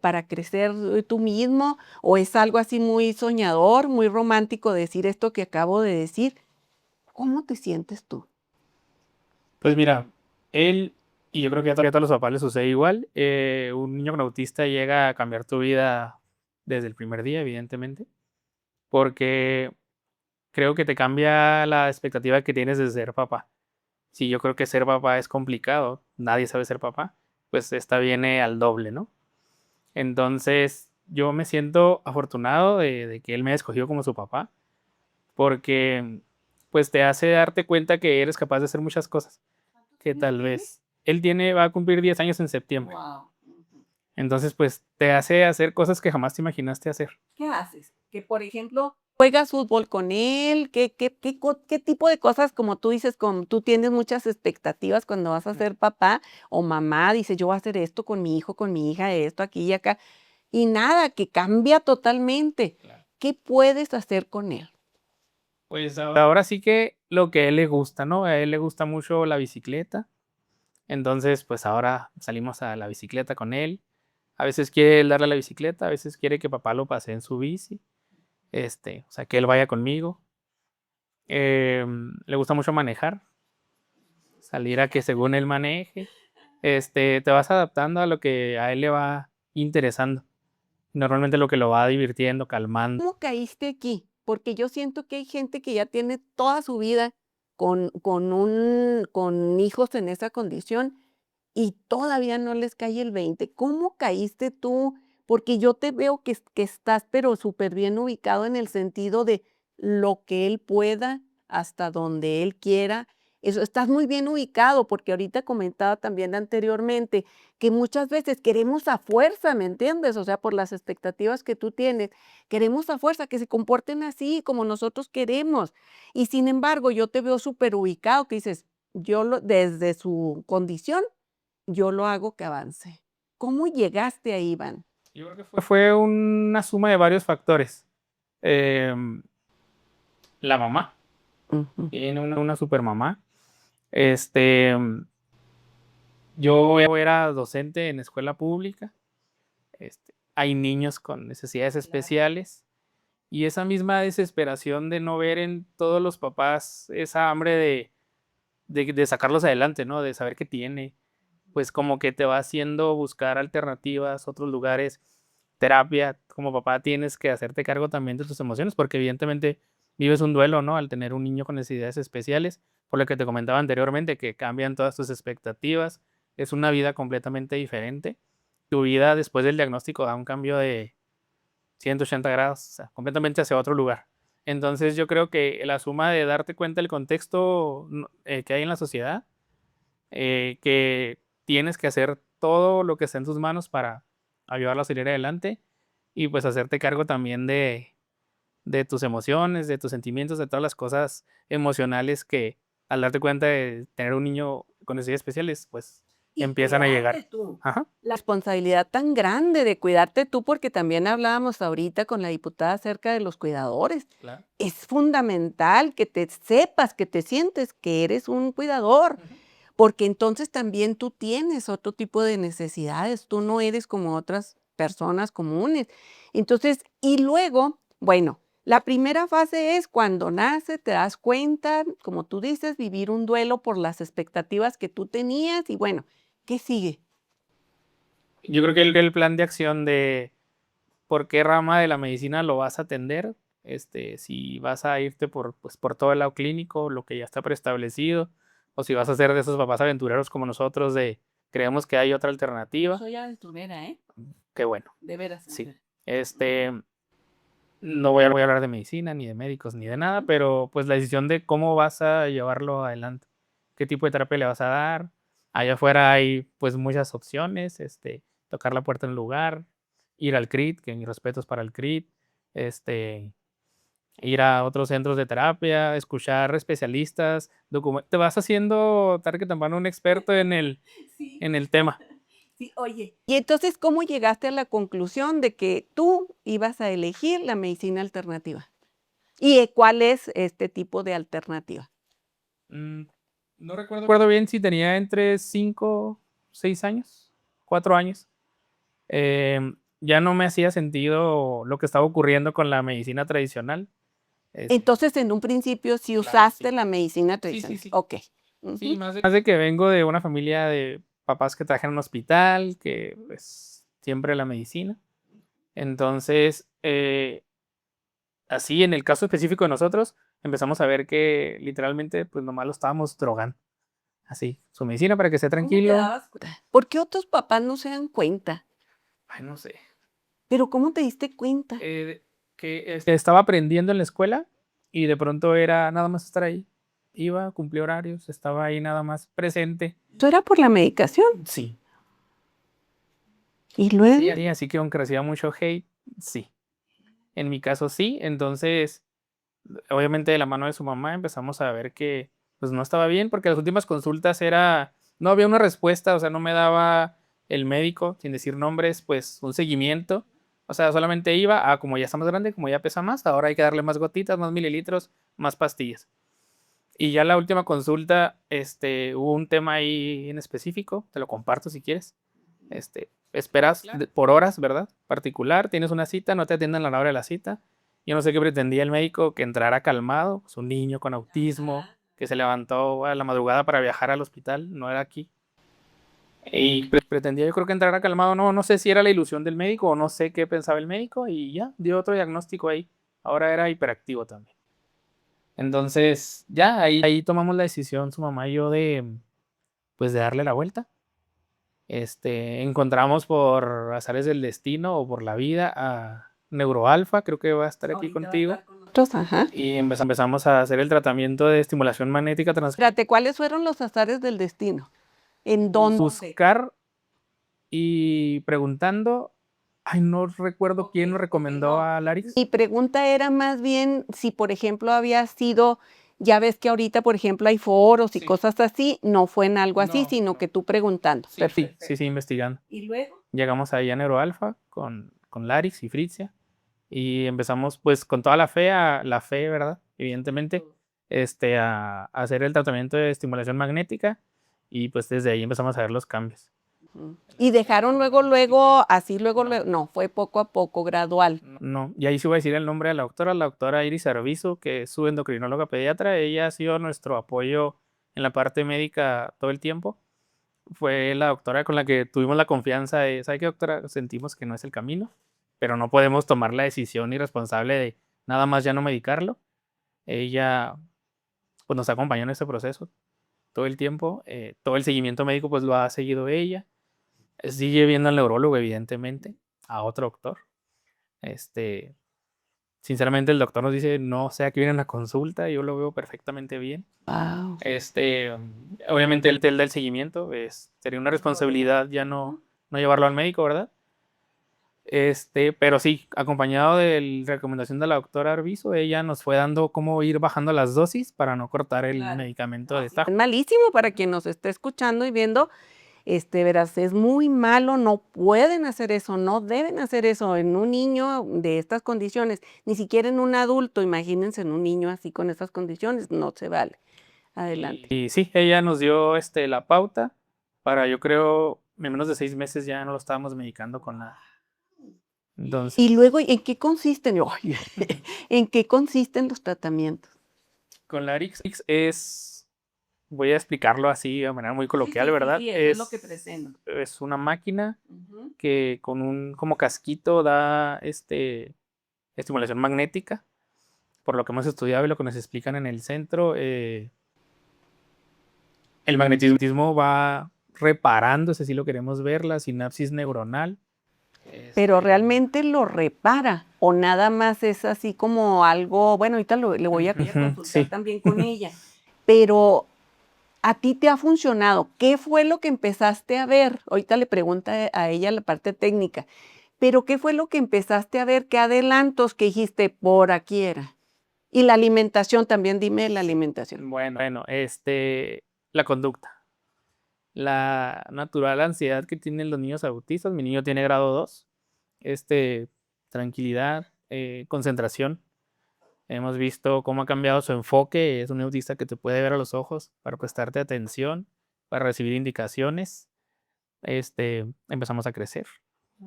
para crecer tú mismo? ¿O es algo así muy soñador, muy romántico decir esto que acabo de decir? ¿Cómo te sientes tú? Pues mira, él, y yo creo que a todos los papás les sucede igual, un niño con autista llega a cambiar tu vida desde el primer día, evidentemente, porque creo que te cambia la expectativa que tienes de ser papá. Si yo creo que ser papá es complicado, nadie sabe ser papá, pues esta viene al doble, ¿no? Entonces, yo me siento afortunado de que él me haya escogido como su papá, porque pues te hace darte cuenta que eres capaz de hacer muchas cosas, que tal vez va a cumplir 10 años en septiembre. Wow. Entonces, pues te hace hacer cosas que jamás te imaginaste hacer. ¿Qué haces? Que, por ejemplo, juegas fútbol con él. ¿Qué tipo de cosas, como tú dices, como tú tienes muchas expectativas cuando vas a ser papá o mamá, dices, yo voy a hacer esto con mi hijo, con mi hija, esto, aquí y acá, y nada, que cambia totalmente. Claro. ¿Qué puedes hacer con él? Pues ahora sí que lo que a él le gusta, ¿no? A él le gusta mucho la bicicleta. Entonces, pues ahora salimos a la bicicleta con él. A veces quiere él darle a la bicicleta, a veces quiere que papá lo pase en su bici. O sea, que él vaya conmigo. Le gusta mucho manejar. Salir a que según él maneje. Te vas adaptando a lo que a él le va interesando. Normalmente lo que lo va divirtiendo, calmando. ¿Cómo caíste aquí? Porque yo siento que hay gente que ya tiene toda su vida con hijos en esa condición y todavía no les cae el 20. ¿Cómo caíste tú? Porque yo te veo que estás, pero súper bien ubicado en el sentido de lo que él pueda, hasta donde él quiera. Eso, estás muy bien ubicado, porque ahorita comentaba también anteriormente que muchas veces queremos a fuerza, ¿me entiendes? O sea, por las expectativas que tú tienes, queremos a fuerza que se comporten así como nosotros queremos. Y sin embargo, yo te veo súper ubicado, que dices, desde su condición, yo lo hago que avance. ¿Cómo llegaste ahí, Iván? Yo creo que fue una suma de varios factores. Em, la mamá, Ujú. tiene una super mamá. Este, yo era docente en escuela pública. Hay niños con necesidades especiales y esa misma desesperación de no ver en todos los papás esa hambre de sacarlos adelante, ¿no? De saber qué tiene, pues como que te va haciendo buscar alternativas, otros lugares, terapia. Como papá tienes que hacerte cargo también de tus emociones, porque evidentemente vives un duelo, ¿no? Al tener un niño con necesidades especiales, por lo que te comentaba anteriormente, que cambian todas tus expectativas, es una vida completamente diferente. Tu vida después del diagnóstico da un cambio de 180 grados, o sea, completamente hacia otro lugar. Entonces yo creo que la suma de darte cuenta del contexto que hay en la sociedad, que tienes que hacer todo lo que está en tus manos para ayudarlo a salir adelante y pues hacerte cargo también de tus emociones, de tus sentimientos, de todas las cosas emocionales que al darte cuenta de tener un niño con necesidades especiales, pues Y empiezan a cuidarte llegar. tú. Ajá, La responsabilidad tan grande de cuidarte tú, porque también hablábamos ahorita con la diputada acerca de los cuidadores. claro. Es fundamental que te sepas, que te sientes que eres un cuidador, porque entonces también tú tienes otro tipo de necesidades, tú no eres como otras personas comunes. Entonces, y luego, bueno, la primera fase es cuando nace, te das cuenta, como tú dices, vivir un duelo por las expectativas que tú tenías y bueno, ¿qué sigue? Yo creo que el plan de acción de por qué rama de la medicina lo vas a atender, si vas a irte pues, por todo el lado clínico, lo que ya está preestablecido, o si vas a ser de esos papás aventureros como nosotros de creemos que hay otra alternativa, Soy aventurera, ¿eh? qué bueno, De veras. sí. No voy a hablar de medicina, ni de médicos, ni de nada, pero pues la decisión de cómo vas a llevarlo adelante, qué tipo de terapia le vas a dar. Allá afuera hay pues muchas opciones, tocar la puerta en un lugar, ir al CRIT, que mis respetos para el CRIT, este, ir a otros centros de terapia, escuchar especialistas, te vas haciendo tarde que temprano un experto Sí. en el tema. Sí, oye. Y entonces, ¿cómo llegaste a la conclusión de que tú ibas a elegir la medicina alternativa? ¿Y cuál es este tipo de alternativa? Mm, no recuerdo bien si tenía entre 5, 6 años, 4 años. Ya no me hacía sentido lo que estaba ocurriendo con la medicina tradicional. Entonces, en un principio, sí Claro, usaste sí. la medicina Sí, sí, tradicional. sí. Okey. Sí, Ujú. más de que vengo de una familia de papás que trabajan en un hospital, que pues siempre la medicina. Entonces, así en el caso específico de nosotros, empezamos a ver que literalmente pues nomás lo estábamos drogando. Así, su medicina para que esté ¿Cómo te tranquilo. dabas cuenta? ¿Por qué otros papás no se dan cuenta? Ay, no sé. Pero, ¿cómo te diste cuenta? Que estaba aprendiendo en la escuela y de pronto era nada más estar ahí. Iba, cumplía horarios, estaba ahí nada más presente. ¿Eso era por la medicación? Sí. ¿Y luego? Sí, así que aunque recibía mucho hate, sí. En mi caso sí, entonces obviamente de la mano de su mamá empezamos a ver que pues no estaba bien porque las últimas consultas no había una respuesta, o sea, no me daba el médico, sin decir nombres, pues un seguimiento. O sea, solamente iba a como ya está más grande, como ya pesa más, ahora hay que darle más gotitas, más mililitros, más pastillas. Y ya la última consulta, hubo un tema ahí en específico, te lo comparto si quieres. Esperas por horas, ¿verdad? Particular, tienes una cita, no te atienden a la hora de la cita. Yo no sé qué pretendía el médico, que entrara calmado, pues un niño con autismo, que se levantó a la madrugada para viajar al hospital, no era aquí. Y pretendía yo creo que entrara calmado, no sé si era la ilusión del médico o no sé qué pensaba el médico y ya, dio otro diagnóstico ahí. Ahora era hiperactivo también. Entonces, ya ahí tomamos la decisión, su mamá y yo, pues de darle la vuelta. Encontramos por azares del destino o por la vida a Neuroalfa, creo que va a estar aquí contigo. Ajá. Y empezamos a hacer el tratamiento de estimulación magnética transcraniana. Espérate, ¿cuáles fueron los azares del destino? ¿En dónde? Buscar y preguntando, ay, no recuerdo quién nos recomendó a Larix. Mi pregunta era más bien si, por ejemplo, había sido, ya ves que ahorita, por ejemplo, hay foros y Sí. cosas así, no fue en algo así, No, sino no. que tú preguntando. Sí, Perfecto. sí, investigando. ¿Y luego? Llegamos ahí a Neuroalfa con Larix y Fritzia y empezamos pues con toda la fe, ¿verdad? Evidentemente, a hacer el tratamiento de estimulación magnética y pues desde ahí empezamos a ver los cambios. Y dejaron luego, así luego, no, fue poco a poco, gradual. No, y ahí sí voy a decir el nombre de la doctora Iris Arvizu, que es su endocrinóloga pediatra. Ella ha sido nuestro apoyo en la parte médica todo el tiempo. Fue la doctora con la que tuvimos la confianza de, ¿sabe qué, doctora? Sentimos que no es el camino, pero no podemos tomar la decisión irresponsable de nada más ya no medicarlo. Ella pues nos acompañó en este proceso todo el tiempo. Todo el seguimiento médico pues lo ha seguido ella. Sigue viendo al neurólogo, evidentemente, a otro doctor. Sinceramente, el doctor nos dice, no sé a qué viene la consulta, yo lo veo perfectamente bien. Wow. Obviamente él da el seguimiento, sería una responsabilidad ya no llevarlo al médico, ¿verdad? Pero sí, acompañado de la recomendación de la doctora Arvizu, ella nos fue dando cómo ir bajando las dosis para no cortar el medicamento de Es esta. malísimo para quien nos esté escuchando y viendo. Verás, es muy malo, no pueden hacer eso, no deben hacer eso en un niño de estas condiciones, ni siquiera en un adulto, imagínense en un niño así con estas condiciones, no se vale. Adelante. Y sí, ella nos dio la pauta para, yo creo, en menos de 6 meses ya no lo estábamos medicando con nada. Entonces, Y luego, ¿en qué consisten? Ay, ¿en qué consisten los tratamientos? con Larix voy a explicarlo así de manera muy coloquial, ¿verdad? Sí, eso es lo que presento. Es una máquina que con un como casquito da estimulación magnética, por lo que hemos estudiado y lo que nos explican en el centro. El magnetismo va reparando, si así lo queremos ver, la sinapsis neuronal. Pero realmente lo repara o nada más es así como algo, bueno, ahorita le voy a consultar Sí. también con ella, pero a ti te ha funcionado. ¿Qué fue lo que empezaste a ver? Ahorita le pregunta a ella la parte técnica, pero ¿qué fue lo que empezaste a ver? ¿Qué adelantos que dijiste por aquí era? Y la alimentación también, dime la alimentación. Bueno, la conducta. La natural ansiedad que tienen los niños autistas. Mi niño tiene grado 2. Tranquilidad, concentración. Hemos visto cómo ha cambiado su enfoque. Es un autista que te puede ver a los ojos para prestarte atención, para recibir indicaciones. Empezamos a crecer.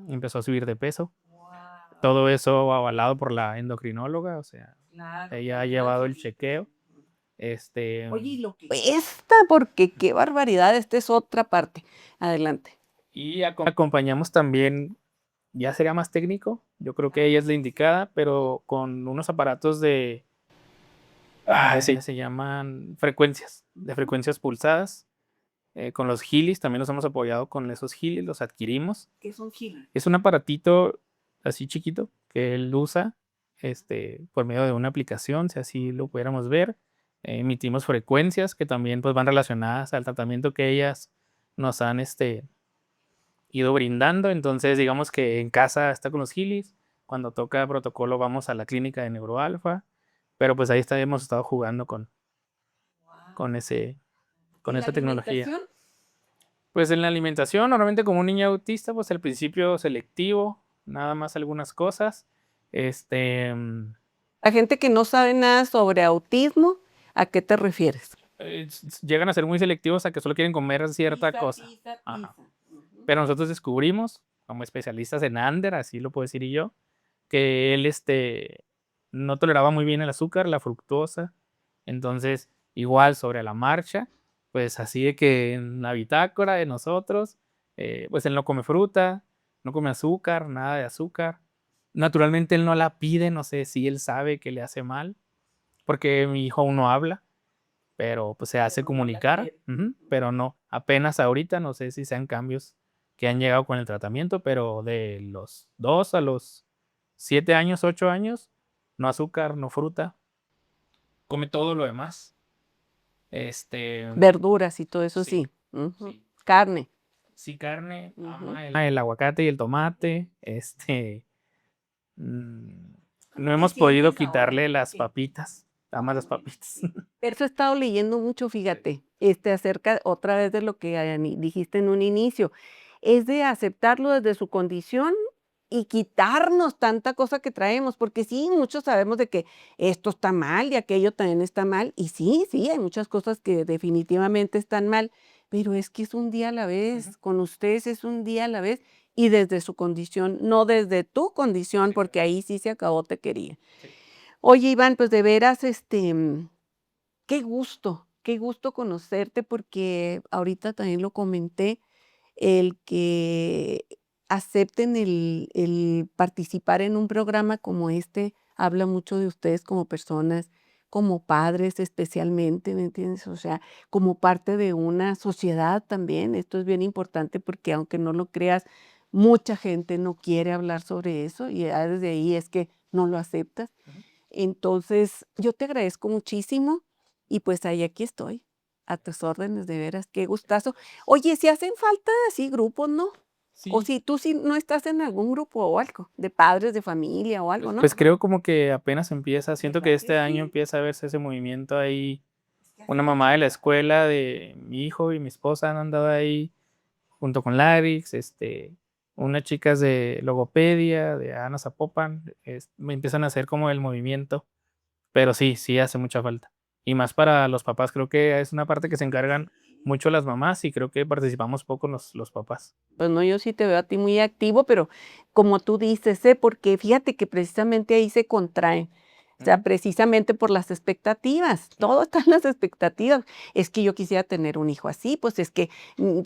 Empezó a subir de peso. Todo eso avalado por la endocrinóloga. O sea, ella ha llevado el chequeo. Oye, y lo que cuesta, porque qué barbaridad, esta es otra parte. Adelante. Y acompañamos también, ya sería más técnico, yo creo que ella es la indicada, pero con unos aparatos se llaman frecuencias, de frecuencias pulsadas. Con los Heelys también nos hemos apoyado con esos Heelys, los adquirimos. ¿Qué son Heelys? Es un aparatito así chiquito que él usa por medio de una aplicación, si así lo pudiéramos ver. Emitimos frecuencias que también pues, van relacionadas al tratamiento que ellas nos han ido brindando. Entonces, digamos que en casa está con los Heelys. Cuando toca protocolo, vamos a la clínica de Neuroalfa. Pero pues ahí hemos estado jugando con esa tecnología. Pues en la alimentación, normalmente como un niño autista, pues al principio selectivo, nada más algunas cosas. La gente que no sabe nada sobre autismo, ¿a qué te refieres? Llegan a ser muy selectivos a que solo quieren comer cierta cosa. Ajá. Pero nosotros descubrimos, como especialistas en Ander, así lo puedo decir yo, que él no toleraba muy bien el azúcar, la fructosa. Entonces, igual sobre la marcha, pues así de que en la bitácora de nosotros, pues él no come fruta, no come azúcar, nada de azúcar. Naturalmente él no la pide, no sé si él sabe que le hace mal, porque mi hijo aún no habla, pero pues se hace comunicar, pero no, apenas ahorita, no sé si sean cambios que han llegado con el tratamiento, pero de los 2 a los 7 años, 8 años, no azúcar, no fruta, come todo lo demás. Verduras y todo eso, Sí, sí. Ujú. sí. Carne. Sí, carne, Ujú. ama el aguacate y el tomate, no hemos podido quitarle las papitas, ama las papitas. Eso he estado leyendo mucho, fíjate, acerca otra vez de lo que dijiste en un inicio, es de aceptarlo desde su condición y quitarnos tanta cosa que traemos, porque sí, muchos sabemos de que esto está mal y aquello también está mal, y sí, sí, hay muchas cosas que definitivamente están mal, pero es que es un día a la vez, con ustedes es un día a la vez, y desde su condición, no desde tu condición, porque ahí sí se acabó, te quería. Sí. Oye, Iván, pues de veras, qué gusto conocerte porque ahorita también lo comenté, el que acepten el participar en un programa como este habla mucho de ustedes como personas, como padres especialmente, ¿me entiendes? O sea, como parte de una sociedad también. Esto es bien importante porque aunque no lo creas, mucha gente no quiere hablar sobre eso y ya desde ahí es que no lo aceptas. Entonces, yo te agradezco muchísimo y pues ahí aquí estoy, a tus órdenes, de veras, qué gustazo. Oye, si hacen falta así grupos, ¿no? O Sí, si tú sí no estás en algún grupo o algo, de padres de familia o algo, ¿no? pues creo como que apenas empieza, siento que ¿Verdad este que año sí? empieza a verse ese movimiento ahí. Es que Una hace mamá mucha de la falta. escuela de mi hijo y mi esposa han andado ahí junto con Larix, unas chicas de logopedia, de Ana Zapopan, me empiezan a hacer como el movimiento, pero sí, sí hace mucha falta. Y más para los papás, creo que es una parte que se encargan mucho las mamás y creo que participamos poco los papás. Pues no, yo sí te veo a ti muy activo, pero como tú dices, porque fíjate que precisamente ahí se contraen. O sea, Ujú. precisamente por las expectativas. Todo está en las expectativas. Es que yo quisiera tener un hijo así, pues es que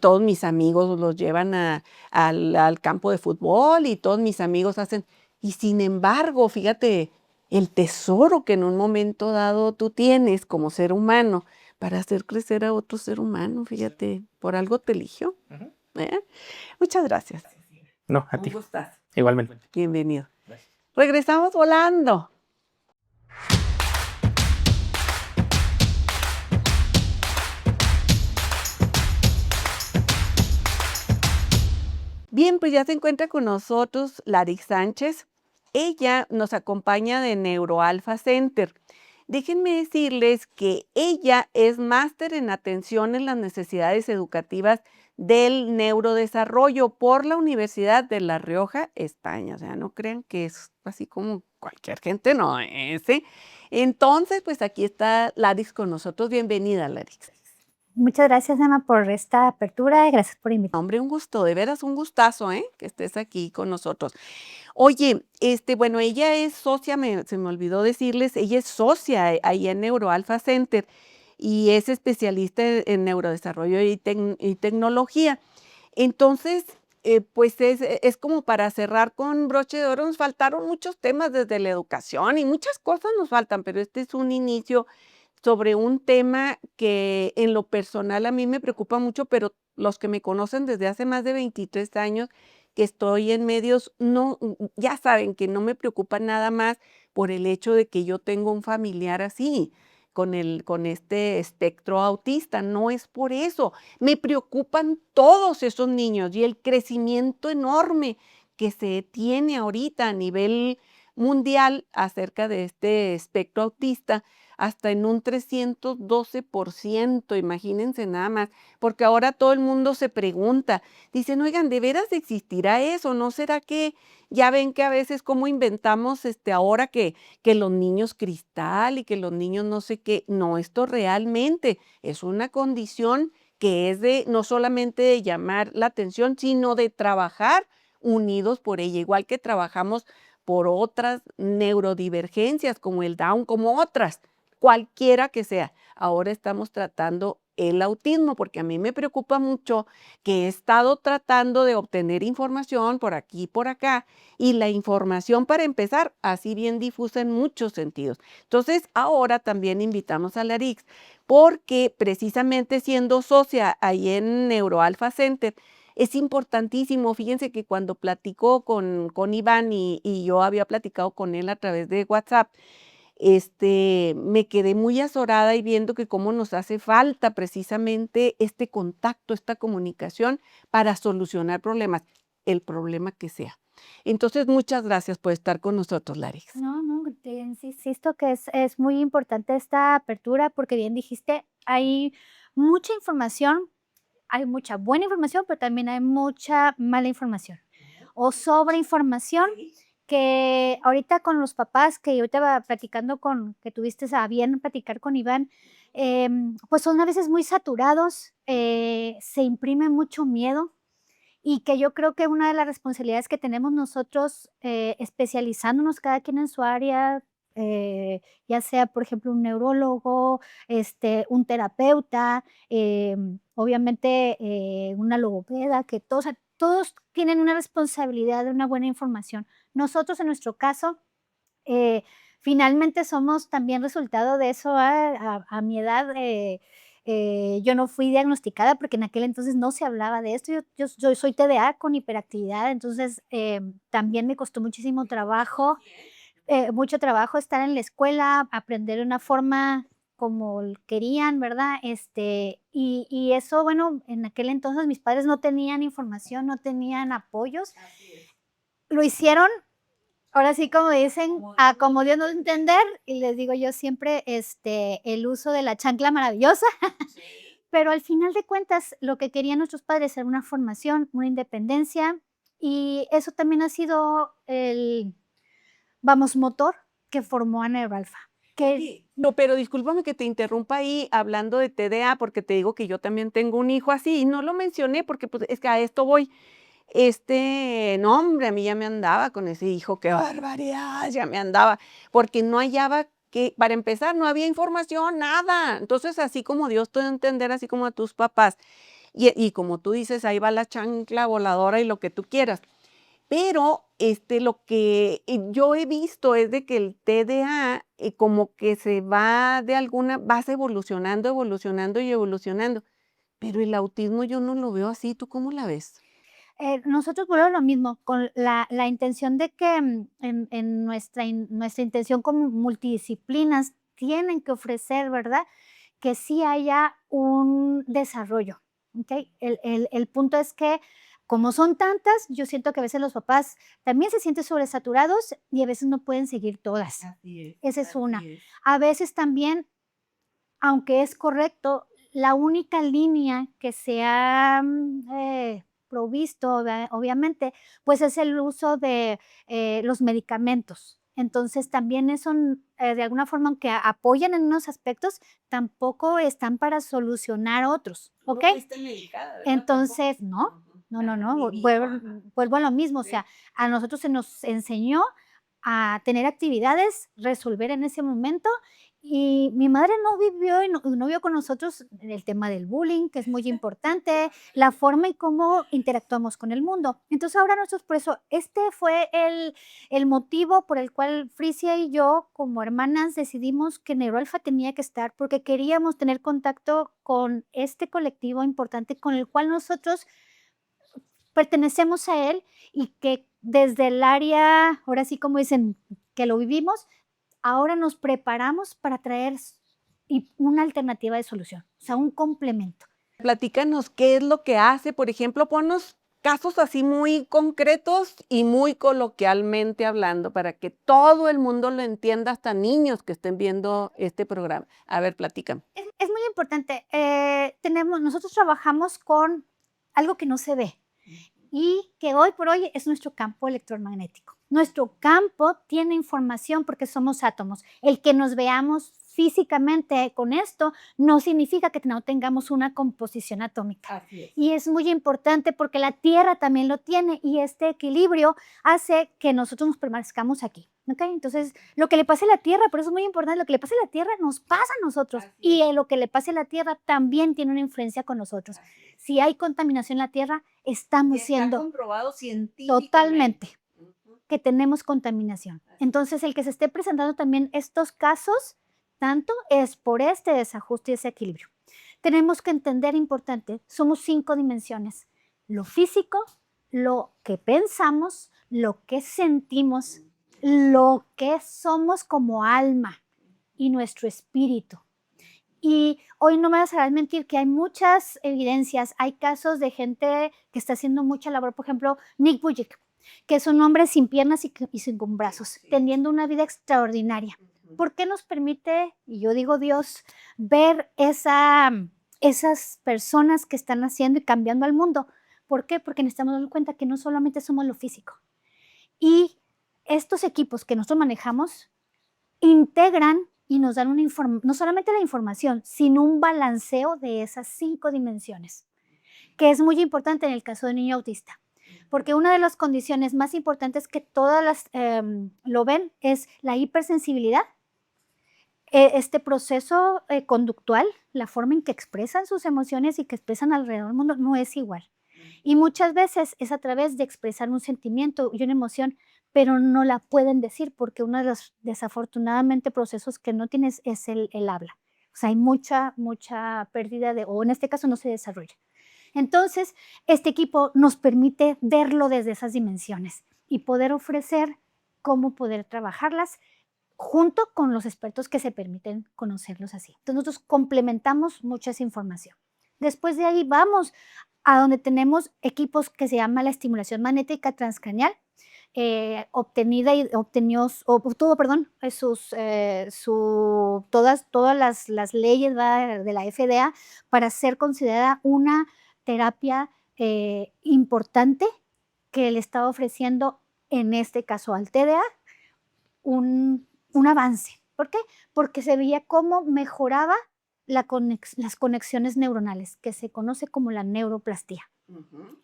todos mis amigos los llevan al campo de fútbol y todos mis amigos hacen. Y sin embargo, fíjate, el tesoro que en un momento dado tú tienes como ser humano para hacer crecer a otro ser humano, fíjate, por algo te eligió. Ujú. ¿Eh? Muchas gracias. No, a Un ti, gustazo. igualmente. Bienvenido. Gracias. Regresamos volando. Bien, pues ya se encuentra con nosotros Larix Sánchez. Ella nos acompaña de NeuroAlpha Center. Déjenme decirles que ella es máster en atención en las necesidades educativas del neurodesarrollo por la Universidad de La Rioja, España. O sea, no crean que es así como cualquier gente, no es. Entonces, pues aquí está Larix con nosotros. Bienvenida, Larix. Muchas gracias, Emma, por esta apertura y gracias por invitarme. Hombre, un gusto, de veras un gustazo, que estés aquí con nosotros. Oye, bueno, ella es socia, se me olvidó decirles, ella es socia ahí en NeuroAlpha Center y es especialista en neurodesarrollo y tecnología. Entonces, pues es como para cerrar con broche de oro, nos faltaron muchos temas desde la educación y muchas cosas nos faltan, pero este es un inicio sobre un tema que en lo personal a mí me preocupa mucho, pero los que me conocen desde hace más de 23 años que estoy en medios, no, ya saben que no me preocupa nada más por el hecho de que yo tengo un familiar así, con este espectro autista, no es por eso. Me preocupan todos esos niños y el crecimiento enorme que se tiene ahorita a nivel mundial acerca de este espectro autista hasta en un 312%, imagínense nada más, porque ahora todo el mundo se pregunta, dicen, oigan, ¿de veras existirá eso? ¿No será que ya ven que a veces cómo inventamos ahora que los niños cristal y que los niños no sé qué? No, esto realmente es una condición que es de no solamente de llamar la atención, sino de trabajar unidos por ella, igual que trabajamos por otras neurodivergencias como el Down, como otras cualquiera que sea. Ahora estamos tratando el autismo, porque a mí me preocupa mucho que he estado tratando de obtener información por aquí y por acá, y la información para empezar, así bien difusa en muchos sentidos. Entonces, ahora también invitamos a Larix, porque precisamente siendo socia ahí en NeuroAlpha Center, es importantísimo. Fíjense que cuando platicó con Iván y yo había platicado con él a través de WhatsApp, me quedé muy azorada y viendo que cómo nos hace falta precisamente este contacto, esta comunicación para solucionar problemas, el problema que sea. Entonces, muchas gracias por estar con nosotros, Larix. No, no, te insisto que es muy importante esta apertura porque bien dijiste, hay mucha información, hay mucha buena información, pero también hay mucha mala información o sobreinformación que ahorita con los papás que yo estaba platicando que tuviste a bien platicar con Iván, pues son a veces muy saturados, se imprime mucho miedo y que yo creo que una de las responsabilidades que tenemos nosotros, especializándonos cada quien en su área, ya sea, por ejemplo, un neurólogo, un terapeuta, obviamente, una logopeda, que todos tienen una responsabilidad de una buena información. Nosotros, en nuestro caso, finalmente somos también resultado de eso, a mi edad, yo no fui diagnosticada porque en aquel entonces no se hablaba de esto. Yo soy TDA con hiperactividad, entonces, también me costó mucho trabajo estar en la escuela, aprender de una forma como querían, ¿verdad? Y eso, bueno, en aquel entonces mis padres no tenían información, no tenían apoyos. Lo hicieron, ahora sí, como dicen, a como Dios nos entender, y les digo yo siempre, el uso de la chancla maravillosa. Pero al final de cuentas, lo que querían nuestros padres era una formación, una independencia, y eso también ha sido el, vamos, motor que formó a Neuroalfa. Que No, pero discúlpame que te interrumpa ahí hablando de TDA, porque te digo que yo también tengo un hijo así y no lo mencioné porque pues es que a esto voy. No, hombre, a mí ya me andaba con ese hijo, qué barbaridad, ya me andaba, porque no hallaba que, para empezar, no había información, nada. Entonces, así como Dios te da a entender, así como a tus papás, y como tú dices, ahí va la chancla voladora y lo que tú quieras. Pero, lo que yo he visto es de que el TDA, como que vas evolucionando, evolucionando y evolucionando, pero el autismo yo no lo veo así, ¿tú cómo la ves? nosotros volvemos a lo mismo, con la intención de que en nuestra intención como multidisciplinas tienen que ofrecer, ¿verdad? Que sí haya un desarrollo, ¿ok? El punto es que, como son tantas, yo siento que a veces los papás también se sienten sobresaturados y a veces no pueden seguir todas. Así es. Esa es una. Así es. A veces también, aunque es correcto, la única línea que se ha provisto, obviamente, pues es el uso de los medicamentos. Entonces, también eso, de alguna forma, aunque apoyan en unos aspectos, tampoco están para solucionar otros, ¿ok? No fuiste medicada, ¿verdad? Entonces, Tampoco. no, no, Ajá, no, ni mi hijo, ajá. vuelvo a lo mismo, o Sí. sea, a nosotros se nos enseñó a tener actividades, resolver en ese momento, y mi madre no vivió y no vio con nosotros el tema del bullying, que es muy importante, la forma y cómo interactuamos con el mundo. Entonces, ahora nosotros, por eso, este fue el motivo por el cual Frisia y yo, como hermanas, decidimos que Neuroalfa tenía que estar, porque queríamos tener contacto con este colectivo importante con el cual nosotros pertenecemos a él y que desde el área, ahora sí como dicen, que lo vivimos, ahora nos preparamos para traer una alternativa de solución, o sea, un complemento. Platícanos qué es lo que hace, por ejemplo, ponnos casos así muy concretos y muy coloquialmente hablando para que todo el mundo lo entienda, hasta niños que estén viendo este programa. A ver, platícame. Es muy importante. Nosotros trabajamos con algo que no se ve y que hoy por hoy es nuestro campo electromagnético. Nuestro campo tiene información porque somos átomos. El que nos veamos físicamente con esto no significa que no tengamos una composición atómica. Así es. Y es muy importante porque la Tierra también lo tiene y este equilibrio hace que nosotros nos permanezcamos aquí. ¿Okay? Entonces, lo que le pase a la Tierra, por eso es muy importante, lo que le pase a la Tierra nos pasa a nosotros. Y lo que le pase a la Tierra también tiene una influencia con nosotros. Si hay contaminación en la Tierra, estamos siendo comprobado científicamente. totalmente que tenemos contaminación. Entonces, el que se esté presentando también estos casos, tanto es por este desajuste y ese equilibrio. Tenemos que entender, importante, somos 5 dimensiones. lo físico, lo que pensamos, lo que sentimos, lo que somos como alma y nuestro espíritu. Y hoy no me vas a mentir que hay muchas evidencias, hay casos de gente que está haciendo mucha labor, por ejemplo, Nick Vujicic, que es un hombre sin piernas y sin brazos, teniendo una vida extraordinaria. ¿Por qué nos permite, y yo digo Dios, ver esas personas que están haciendo y cambiando al mundo? ¿Por qué? Porque necesitamos dar cuenta que no solamente somos lo físico. Y estos equipos que nosotros manejamos integran y nos dan no solamente la información, sino un balanceo de esas 5 dimensiones, que es muy importante en el caso de niño autista. Porque una de las condiciones más importantes que todas las lo ven es la hipersensibilidad, este proceso conductual, la forma en que expresan sus emociones y que expresan alrededor del mundo no es igual. Y muchas veces es a través de expresar un sentimiento y una emoción, pero no la pueden decir porque uno de los desafortunadamente procesos que no tienes es el habla. O sea, hay mucha pérdida o en este caso no se desarrolla. Entonces, este equipo nos permite verlo desde esas dimensiones y poder ofrecer cómo poder trabajarlas junto con los expertos que se permiten conocerlos así. Entonces, nosotros complementamos mucha esa información. Después de ahí vamos a donde tenemos equipos que se llama la estimulación magnética transcraneal, obtenida y obtuvo, todas las leyes de la FDA para ser considerada una terapia importante que le estaba ofreciendo, en este caso al TDA, un avance. ¿Por qué? Porque se veía cómo mejoraba las conexiones neuronales, que se conoce como la neuroplastía.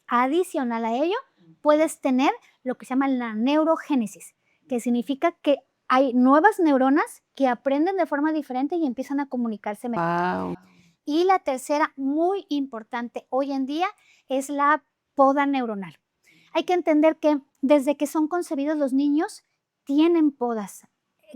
Adicional a ello, puedes tener lo que se llama la neurogénesis, que significa que hay nuevas neuronas que aprenden de forma diferente y empiezan a comunicarse mejor. Wow. Y la tercera, muy importante hoy en día, es la poda neuronal. Hay que entender que desde que son concebidos los niños, tienen podas.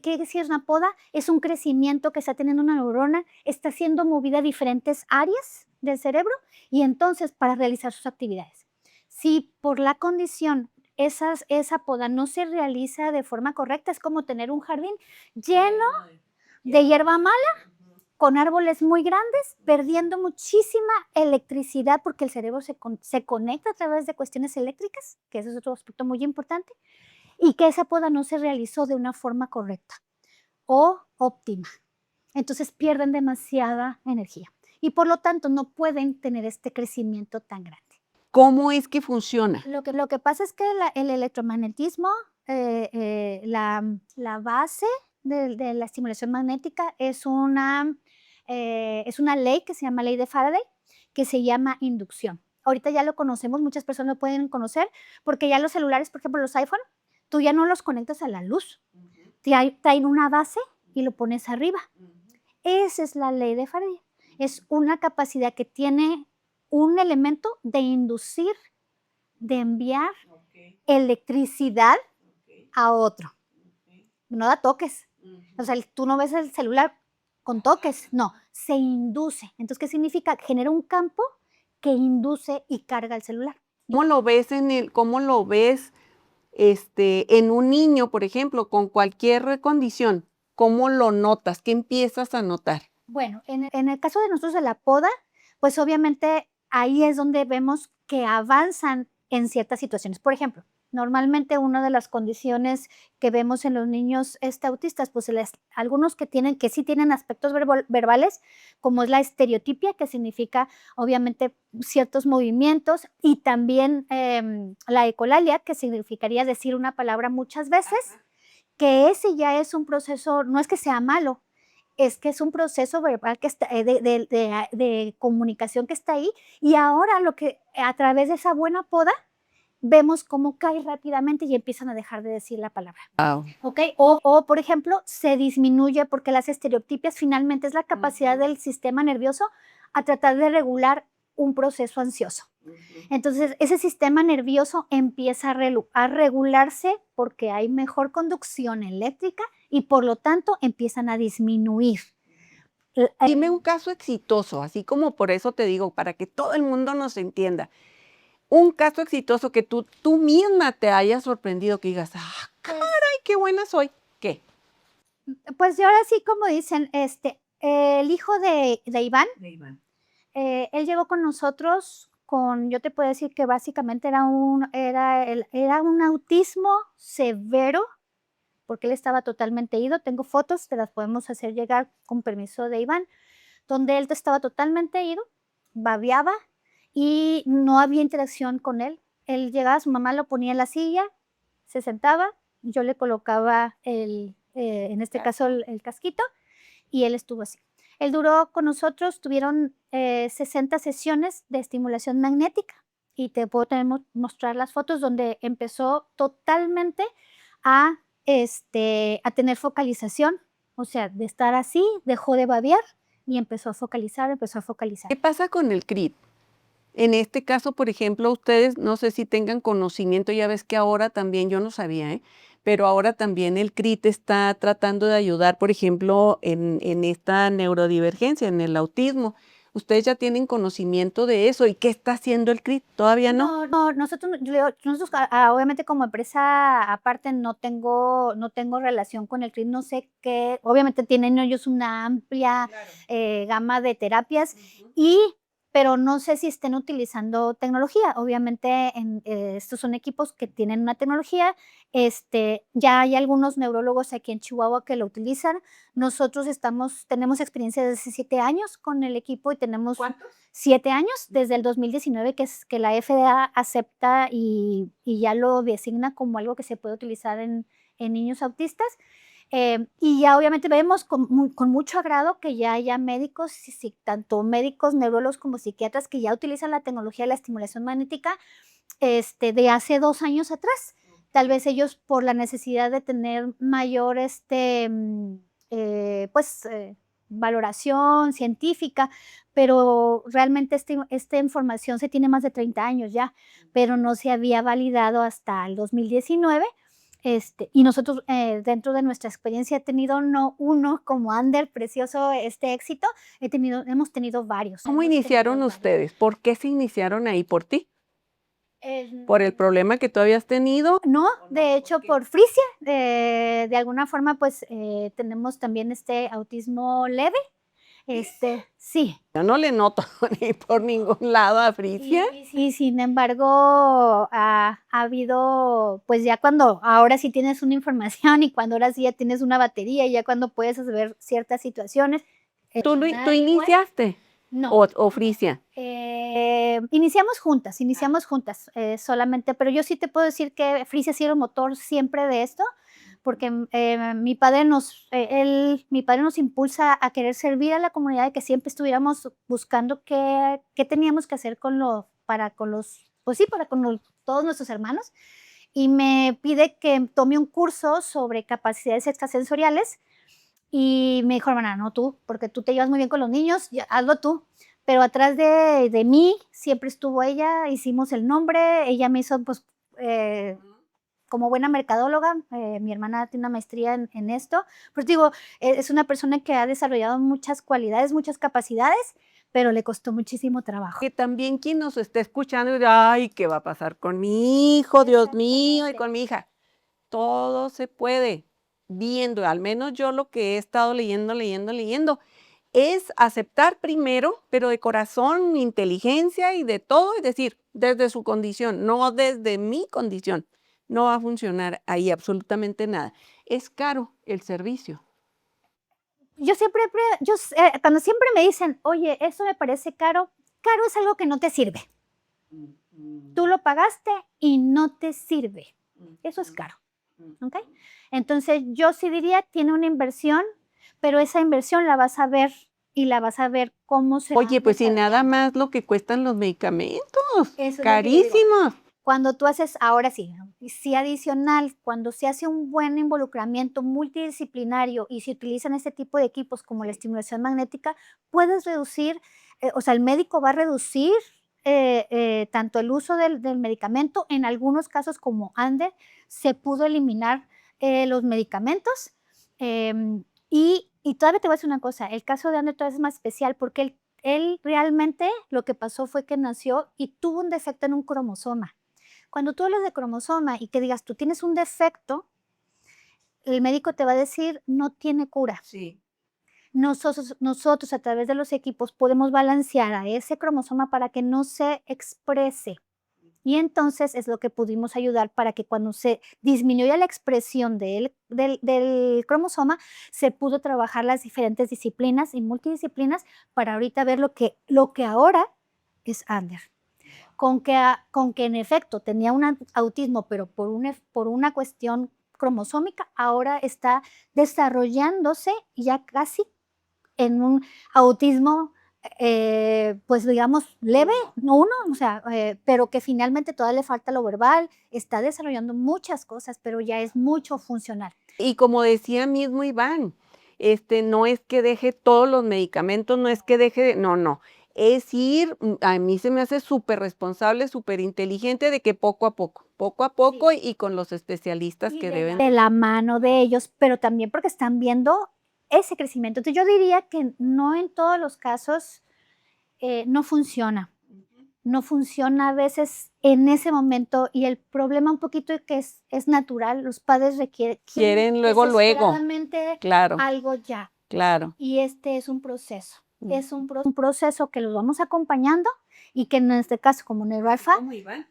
¿Qué decir una poda? Es un crecimiento que está teniendo una neurona, está siendo movida a diferentes áreas del cerebro y entonces para realizar sus actividades. Si por la condición esa poda no se realiza de forma correcta, es como tener un jardín lleno de hierba mala, con árboles muy grandes, perdiendo muchísima electricidad porque el cerebro se conecta a través de cuestiones eléctricas, que ese es otro aspecto muy importante, y que esa poda no se realizó de una forma correcta o óptima. Entonces pierden demasiada energía y por lo tanto no pueden tener este crecimiento tan grande. ¿Cómo es que funciona? Lo que pasa es que el electromagnetismo, la base de la estimulación magnética es una ley que se llama ley de Faraday, que se llama inducción. Ahorita ya lo conocemos, muchas personas lo pueden conocer, porque ya los celulares, por ejemplo los iPhone, tú ya no los conectas a la luz, traen una base y lo pones arriba. Esa es la ley de Faraday. Es una capacidad que tiene un elemento de inducir, de enviar electricidad a otro. No da toques. O sea, tú no ves el celular con toques, no, se induce. Entonces, ¿qué significa? Genera un campo que induce y carga el celular. ¿Cómo lo ves en un niño, por ejemplo, con cualquier condición? ¿Cómo lo notas? ¿Qué empiezas a notar? Bueno, en el caso de nosotros de la poda, pues obviamente ahí es donde vemos que avanzan en ciertas situaciones. Por ejemplo, normalmente una de las condiciones que vemos en los niños autistas, pues algunos que sí tienen aspectos verbales, como es la estereotipia, que significa obviamente ciertos movimientos, y también la ecolalia, que significaría decir una palabra muchas veces, que ese ya es un proceso, no es que sea malo, es que es un proceso verbal que está, de comunicación que está ahí, y ahora a través de esa buena poda vemos cómo cae rápidamente y empiezan a dejar de decir la palabra. Wow. ¿Okay? O, por ejemplo, se disminuye porque las estereotipias finalmente es la capacidad del sistema nervioso a tratar de regular un proceso ansioso. Entonces, ese sistema nervioso empieza a regularse porque hay mejor conducción eléctrica y por lo tanto empiezan a disminuir. Dime un caso exitoso, así como por eso te digo, para que todo el mundo nos entienda. un caso exitoso que tú misma te hayas sorprendido, que digas, ah, caray, qué buena soy. ¿Qué? Pues y ahora sí, como dicen, el hijo de Iván, él llegó con nosotros yo te puedo decir que básicamente era un autismo severo, porque él estaba totalmente ido. Tengo fotos, te las podemos hacer llegar con permiso de Iván, donde él estaba totalmente ido, babeaba y no había interacción con él. Él llegaba, su mamá lo ponía en la silla, se sentaba, yo le colocaba en este caso el casquito, y él estuvo así. Él duró con nosotros, tuvieron 60 sesiones de estimulación magnética, y te puedo mostrar las fotos donde empezó totalmente a tener focalización, o sea, de estar así, dejó de babear y empezó a focalizar. ¿Qué pasa con el CRIT? En este caso, por ejemplo, ustedes no sé si tengan conocimiento, ya ves que ahora también, yo no sabía, pero ahora también el CRIT está tratando de ayudar, por ejemplo, en esta neurodivergencia, en el autismo. ¿Ustedes ya tienen conocimiento de eso? ¿Y qué está haciendo el CRIT? ¿Todavía no? No, nosotros obviamente como empresa aparte no tengo relación con el CRIT, no sé qué, obviamente tienen ellos una amplia gama de terapias, pero no sé si estén utilizando tecnología. Obviamente estos son equipos que tienen una tecnología, ya hay algunos neurólogos aquí en Chihuahua que lo utilizan. Nosotros tenemos experiencia desde hace 7 años con el equipo y tenemos... ¿Cuántos? 7 años, desde el 2019, que la FDA acepta y ya lo designa como algo que se puede utilizar en niños autistas. Y ya obviamente vemos con mucho agrado que ya haya médicos, tanto médicos, neurólogos como psiquiatras, que ya utilizan la tecnología de la estimulación magnética de hace 2 años atrás. Tal vez ellos, por la necesidad de tener mayor valoración científica, pero realmente esta información se tiene más de 30 años ya, pero no se había validado hasta el 2019. Y nosotros, dentro de nuestra experiencia, he tenido no uno como Ander, precioso éxito, hemos tenido varios. ¿Cómo iniciaron ustedes? ¿Por qué se iniciaron ahí? ¿Por ti? ¿Por el problema que tú habías tenido? No, de hecho por Frisia, de alguna forma pues tenemos también autismo leve, sí. Yo no le noto ni por ningún lado a Frisia. Y sin embargo ha habido, pues ya cuando ahora sí tienes una información y cuando ahora sí ya tienes una batería y ya cuando puedes ver ciertas situaciones. ¿Tú iniciaste? No. ¿O Frisia? Iniciamos juntas, solamente, pero yo sí te puedo decir que Frisia ha sido el motor siempre de esto, porque mi padre nos impulsa a querer servir a la comunidad y que siempre estuviéramos buscando qué teníamos que hacer para con todos nuestros hermanos, y me pide que tome un curso sobre capacidades extrasensoriales. Y me dijo, hermana, no tú, porque tú te llevas muy bien con los niños, hazlo tú. Pero atrás de mí siempre estuvo ella, hicimos el nombre, ella me hizo, pues, como buena mercadóloga, mi hermana tiene una maestría en esto. Pero digo, es una persona que ha desarrollado muchas cualidades, muchas capacidades, pero le costó muchísimo trabajo. Que también quien nos esté escuchando dirá, ay, ¿qué va a pasar con mi hijo, Dios mío, y con mi hija? Todo se puede. Viendo, al menos yo lo que he estado leyendo, es aceptar primero, pero de corazón, inteligencia y de todo, es decir, desde su condición, no desde mi condición. No va a funcionar ahí absolutamente nada. Es caro el servicio. Cuando siempre me dicen, oye, eso me parece caro, caro es algo que no te sirve. Tú lo pagaste y no te sirve. Eso es caro. ¿Okay? Entonces yo sí diría, tiene una inversión, pero esa inversión la vas a ver y la vas a ver cómo se... Oye, pues si nada más lo que cuestan los medicamentos, eso carísimos. Cuando tú haces, ahora sí, adicional, cuando se hace un buen involucramiento multidisciplinario y se utilizan este tipo de equipos como la estimulación magnética, puedes reducir, o sea, el médico va a reducir tanto el uso del medicamento. En algunos casos, como Ander, se pudo eliminar los medicamentos. Y todavía te voy a decir una cosa, el caso de Ander todavía es más especial porque él realmente lo que pasó fue que nació y tuvo un defecto en un cromosoma. Cuando tú hablas de cromosoma y que digas, tú tienes un defecto, el médico te va a decir, no tiene cura. Sí. Nosotros a través de los equipos podemos balancear a ese cromosoma para que no se exprese. Y entonces es lo que pudimos ayudar para que cuando se disminuya la expresión del cromosoma, se pudo trabajar las diferentes disciplinas y multidisciplinas para ahorita ver lo que ahora es Ander. Con que en efecto tenía un autismo, pero por una cuestión cromosómica, ahora está desarrollándose ya casi en un autismo, pues digamos, leve, o sea, pero que finalmente todavía le falta lo verbal, está desarrollando muchas cosas, pero ya es mucho funcional. Y como decía mismo Iván, no es que deje todos los medicamentos, no es que deje, no, es ir, a mí se me hace súper responsable, súper inteligente de que poco a poco Sí. y con los especialistas Y que de deben. la mano de ellos, pero también porque están viendo ese crecimiento. Entonces yo diría que no en todos los casos no funciona. No funciona a veces en ese momento y el problema un poquito es que es natural, los padres Quieren luego, desesperadamente claro, algo ya. claro. Y este es un proceso. Es un proceso que los vamos acompañando y que en este caso como Neuroalfa,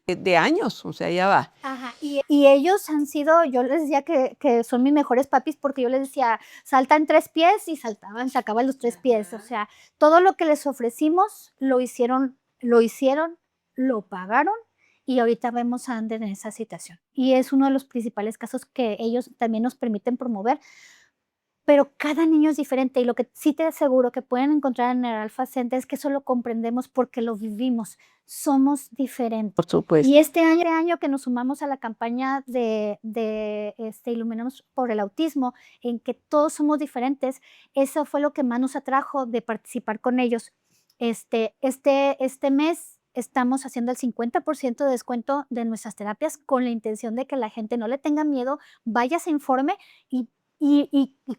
De años, o sea, ya va. ajá, y ellos han sido, yo les decía que son mis mejores papis porque yo les decía, saltan 3 pies y sacaban los 3 pies. O sea, todo lo que les ofrecimos lo hicieron, lo pagaron y ahorita vemos a Ander en esa situación. Y es uno de los principales casos que ellos también nos permiten promover. Pero cada niño es diferente y lo que sí te aseguro que pueden encontrar en el Alpha Center es que eso lo comprendemos porque lo vivimos. Somos diferentes. Por supuesto. Y este año que nos sumamos a la campaña de Iluminamos por el Autismo, en que todos somos diferentes, eso fue lo que más nos atrajo de participar con ellos. Este mes estamos haciendo el 50% de descuento de nuestras terapias con la intención de que la gente no le tenga miedo, vaya, se informe y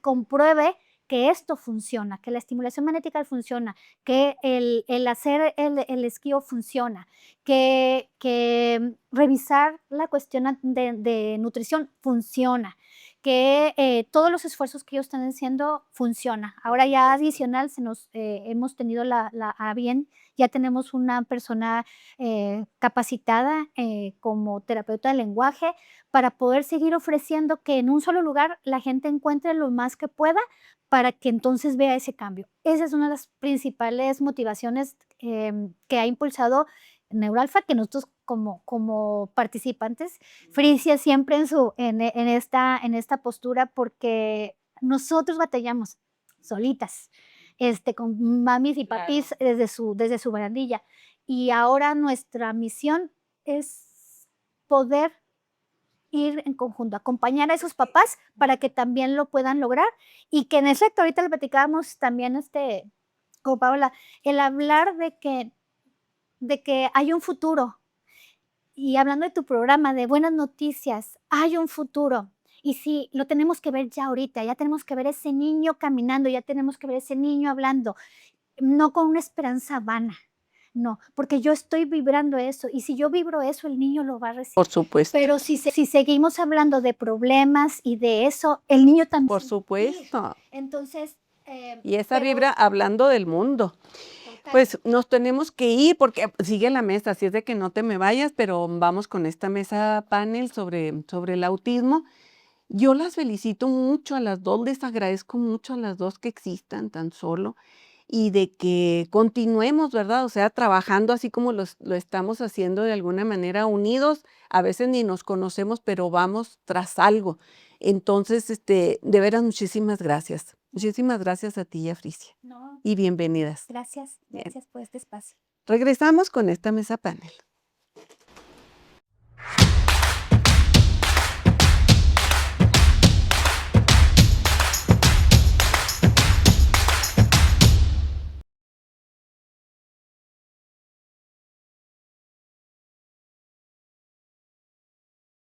compruebe que esto funciona, que la estimulación magnética funciona, que el hacer el esquío funciona, que revisar la cuestión de nutrición funciona, que todos los esfuerzos que ellos están haciendo funciona. Ahora ya adicional hemos tenido a bien, ya tenemos una persona capacitada como terapeuta de lenguaje para poder seguir ofreciendo que en un solo lugar la gente encuentre lo más que pueda para que entonces vea ese cambio. Esa es una de las principales motivaciones que ha impulsado Neuroalfa, que nosotros como participantes, Frisia siempre en esta postura, porque nosotros batallamos solitas, con mamis y papis desde su barandilla. Y ahora nuestra misión es poder ir en conjunto, acompañar a esos papás para que también lo puedan lograr y que en efecto, ahorita le platicábamos también con Paola, el hablar de que hay un futuro. Y hablando de tu programa de buenas noticias, hay un futuro. Y sí, lo tenemos que ver ya ahorita, ya tenemos que ver ese niño caminando, ya tenemos que ver ese niño hablando, no con una esperanza vana, no, porque yo estoy vibrando eso y si yo vibro eso, el niño lo va a recibir. Por supuesto. Pero si seguimos hablando de problemas y de eso, el niño también. Por supuesto. Entonces. Y esa vibra hablando del mundo. Pues nos tenemos que ir porque sigue la mesa, así es de que no te me vayas, pero vamos con esta mesa panel sobre el autismo. Yo las felicito mucho a las dos, les agradezco mucho a las dos que existan tan solo y de que continuemos, ¿verdad? O sea, trabajando así como lo estamos haciendo de alguna manera unidos. A veces ni nos conocemos, pero vamos tras algo. Entonces, de veras, muchísimas gracias. Muchísimas gracias a ti y a Frisia. No, Y bienvenidas. gracias por este espacio. Regresamos con esta mesa panel.